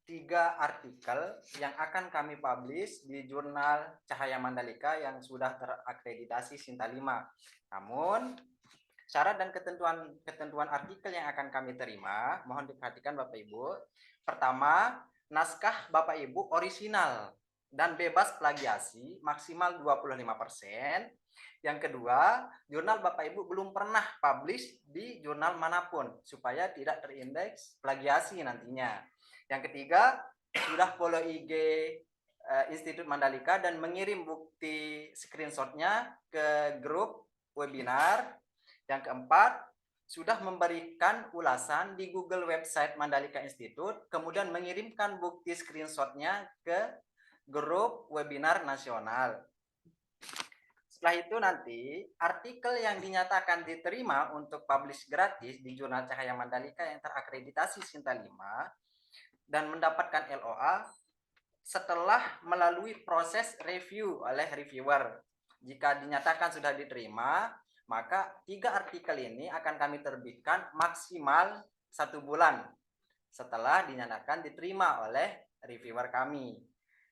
3 artikel yang akan kami publish di jurnal Cahaya Mandalika yang sudah terakreditasi Sinta 5. Namun, syarat dan ketentuan artikel yang akan kami terima, mohon diperhatikan Bapak Ibu. Pertama, naskah Bapak Ibu orisinal dan bebas plagiasi maksimal 25%. Yang kedua, jurnal Bapak Ibu belum pernah publish di jurnal manapun supaya tidak terindeks plagiasi nantinya. Yang ketiga, sudah follow IG Institut Mandalika dan mengirim bukti screenshotnya ke grup webinar. Yang keempat, sudah memberikan ulasan di Google website Mandalika Institute, kemudian mengirimkan bukti screenshotnya ke grup webinar nasional. Setelah itu nanti artikel yang dinyatakan diterima untuk publish gratis di Jurnal Cahaya Mandalika yang terakreditasi Sinta 5 dan mendapatkan LOA setelah melalui proses review oleh reviewer. Jika dinyatakan sudah diterima, maka 3 artikel ini akan kami terbitkan maksimal 1 bulan setelah dinyatakan diterima oleh reviewer kami.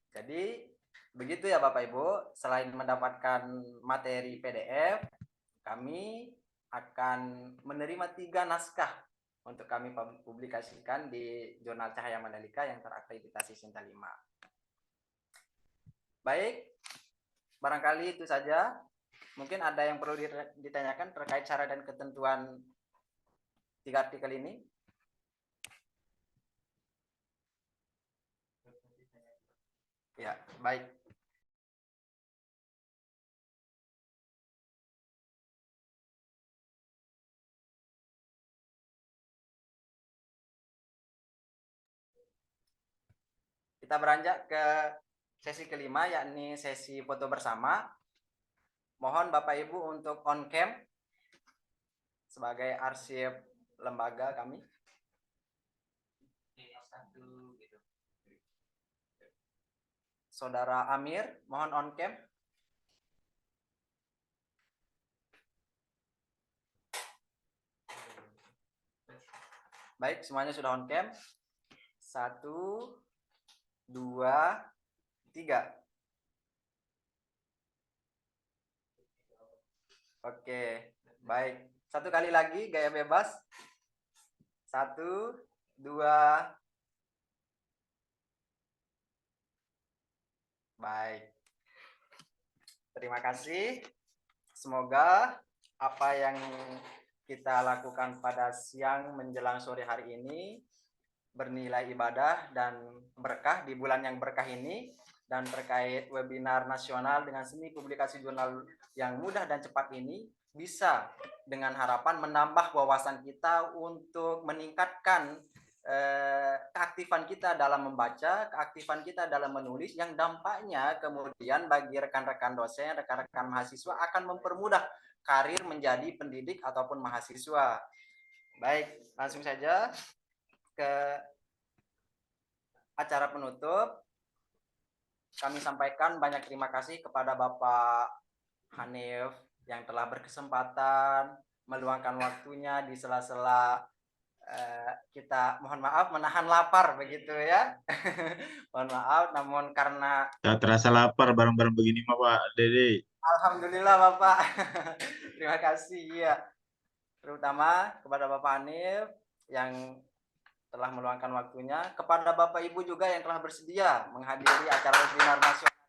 Jadi begitu ya Bapak Ibu, selain mendapatkan materi PDF, kami akan menerima 3 naskah untuk kami publikasikan di Jurnal Cahaya Mandalika yang terakreditasi Sinta 5. Baik, barangkali itu saja. Mungkin ada yang perlu ditanyakan terkait cara dan ketentuan 3 artikel ini. Ya, baik. Kita beranjak ke sesi kelima, yakni sesi foto bersama. Mohon Bapak Ibu untuk on cam sebagai arsip lembaga kami. Saudara Amir, mohon on cam. Baik, semuanya sudah on cam. 1, 2, 3. Oke, baik. 1 kali lagi gaya bebas. 1, 2. Baik. Terima kasih. Semoga apa yang kita lakukan pada siang menjelang sore hari ini bernilai ibadah dan berkah di bulan yang berkah ini. Dan terkait webinar nasional dengan seni publikasi jurnal yang mudah dan cepat ini bisa dengan harapan menambah wawasan kita untuk meningkatkan keaktifan kita dalam membaca, keaktifan kita dalam menulis yang dampaknya kemudian bagi rekan-rekan dosen, rekan-rekan mahasiswa akan mempermudah karir menjadi pendidik ataupun mahasiswa. Baik, langsung saja ke acara penutup. Kami sampaikan banyak terima kasih kepada Bapak Hanif yang telah berkesempatan meluangkan waktunya di sela-sela kita, mohon maaf, menahan lapar begitu ya. Mohon maaf, namun karena Tak terasa lapar bareng-bareng begini mah Pak Dede. Alhamdulillah Bapak. Terima kasih ya. Terutama kepada Bapak Hanif yang telah meluangkan waktunya, kepada Bapak Ibu juga yang telah bersedia menghadiri acara webinar nasional.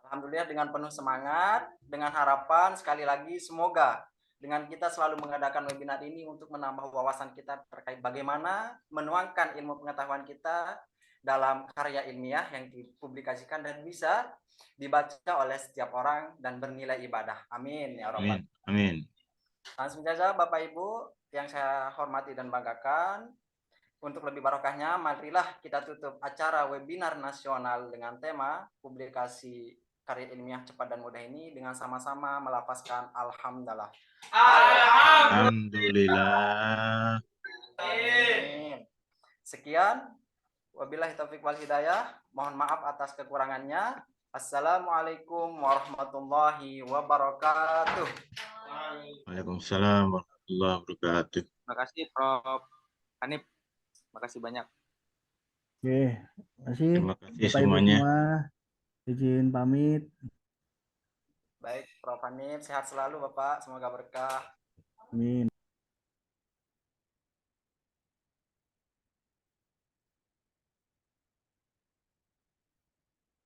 Alhamdulillah dengan penuh semangat, dengan harapan sekali lagi semoga dengan kita selalu mengadakan webinar ini untuk menambah wawasan kita terkait bagaimana menuangkan ilmu pengetahuan kita dalam karya ilmiah yang dipublikasikan dan bisa dibaca oleh setiap orang dan bernilai ibadah. Amin ya Rabbal. Amin. Amin. Langsung saja Bapak Ibu yang saya hormati dan banggakan, untuk lebih barokahnya, marilah kita tutup acara webinar nasional dengan tema publikasi karya ilmiah cepat dan mudah ini dengan sama-sama melafazkan Alhamdulillah. Alhamdulillah. Amin. Sekian. Wabillahi taufiq wal hidayah. Mohon maaf atas kekurangannya. Assalamualaikum warahmatullahi wabarakatuh. Waalaikumsalam warahmatullahi wabarakatuh. Terima kasih Prof. Hanif. Terima kasih banyak. Oke, terima kasih Terima kasih Bapak Ibu semuanya. semua. Izin pamit. Baik, Prof. Hanif, sehat selalu Bapak. Semoga berkah. Amin.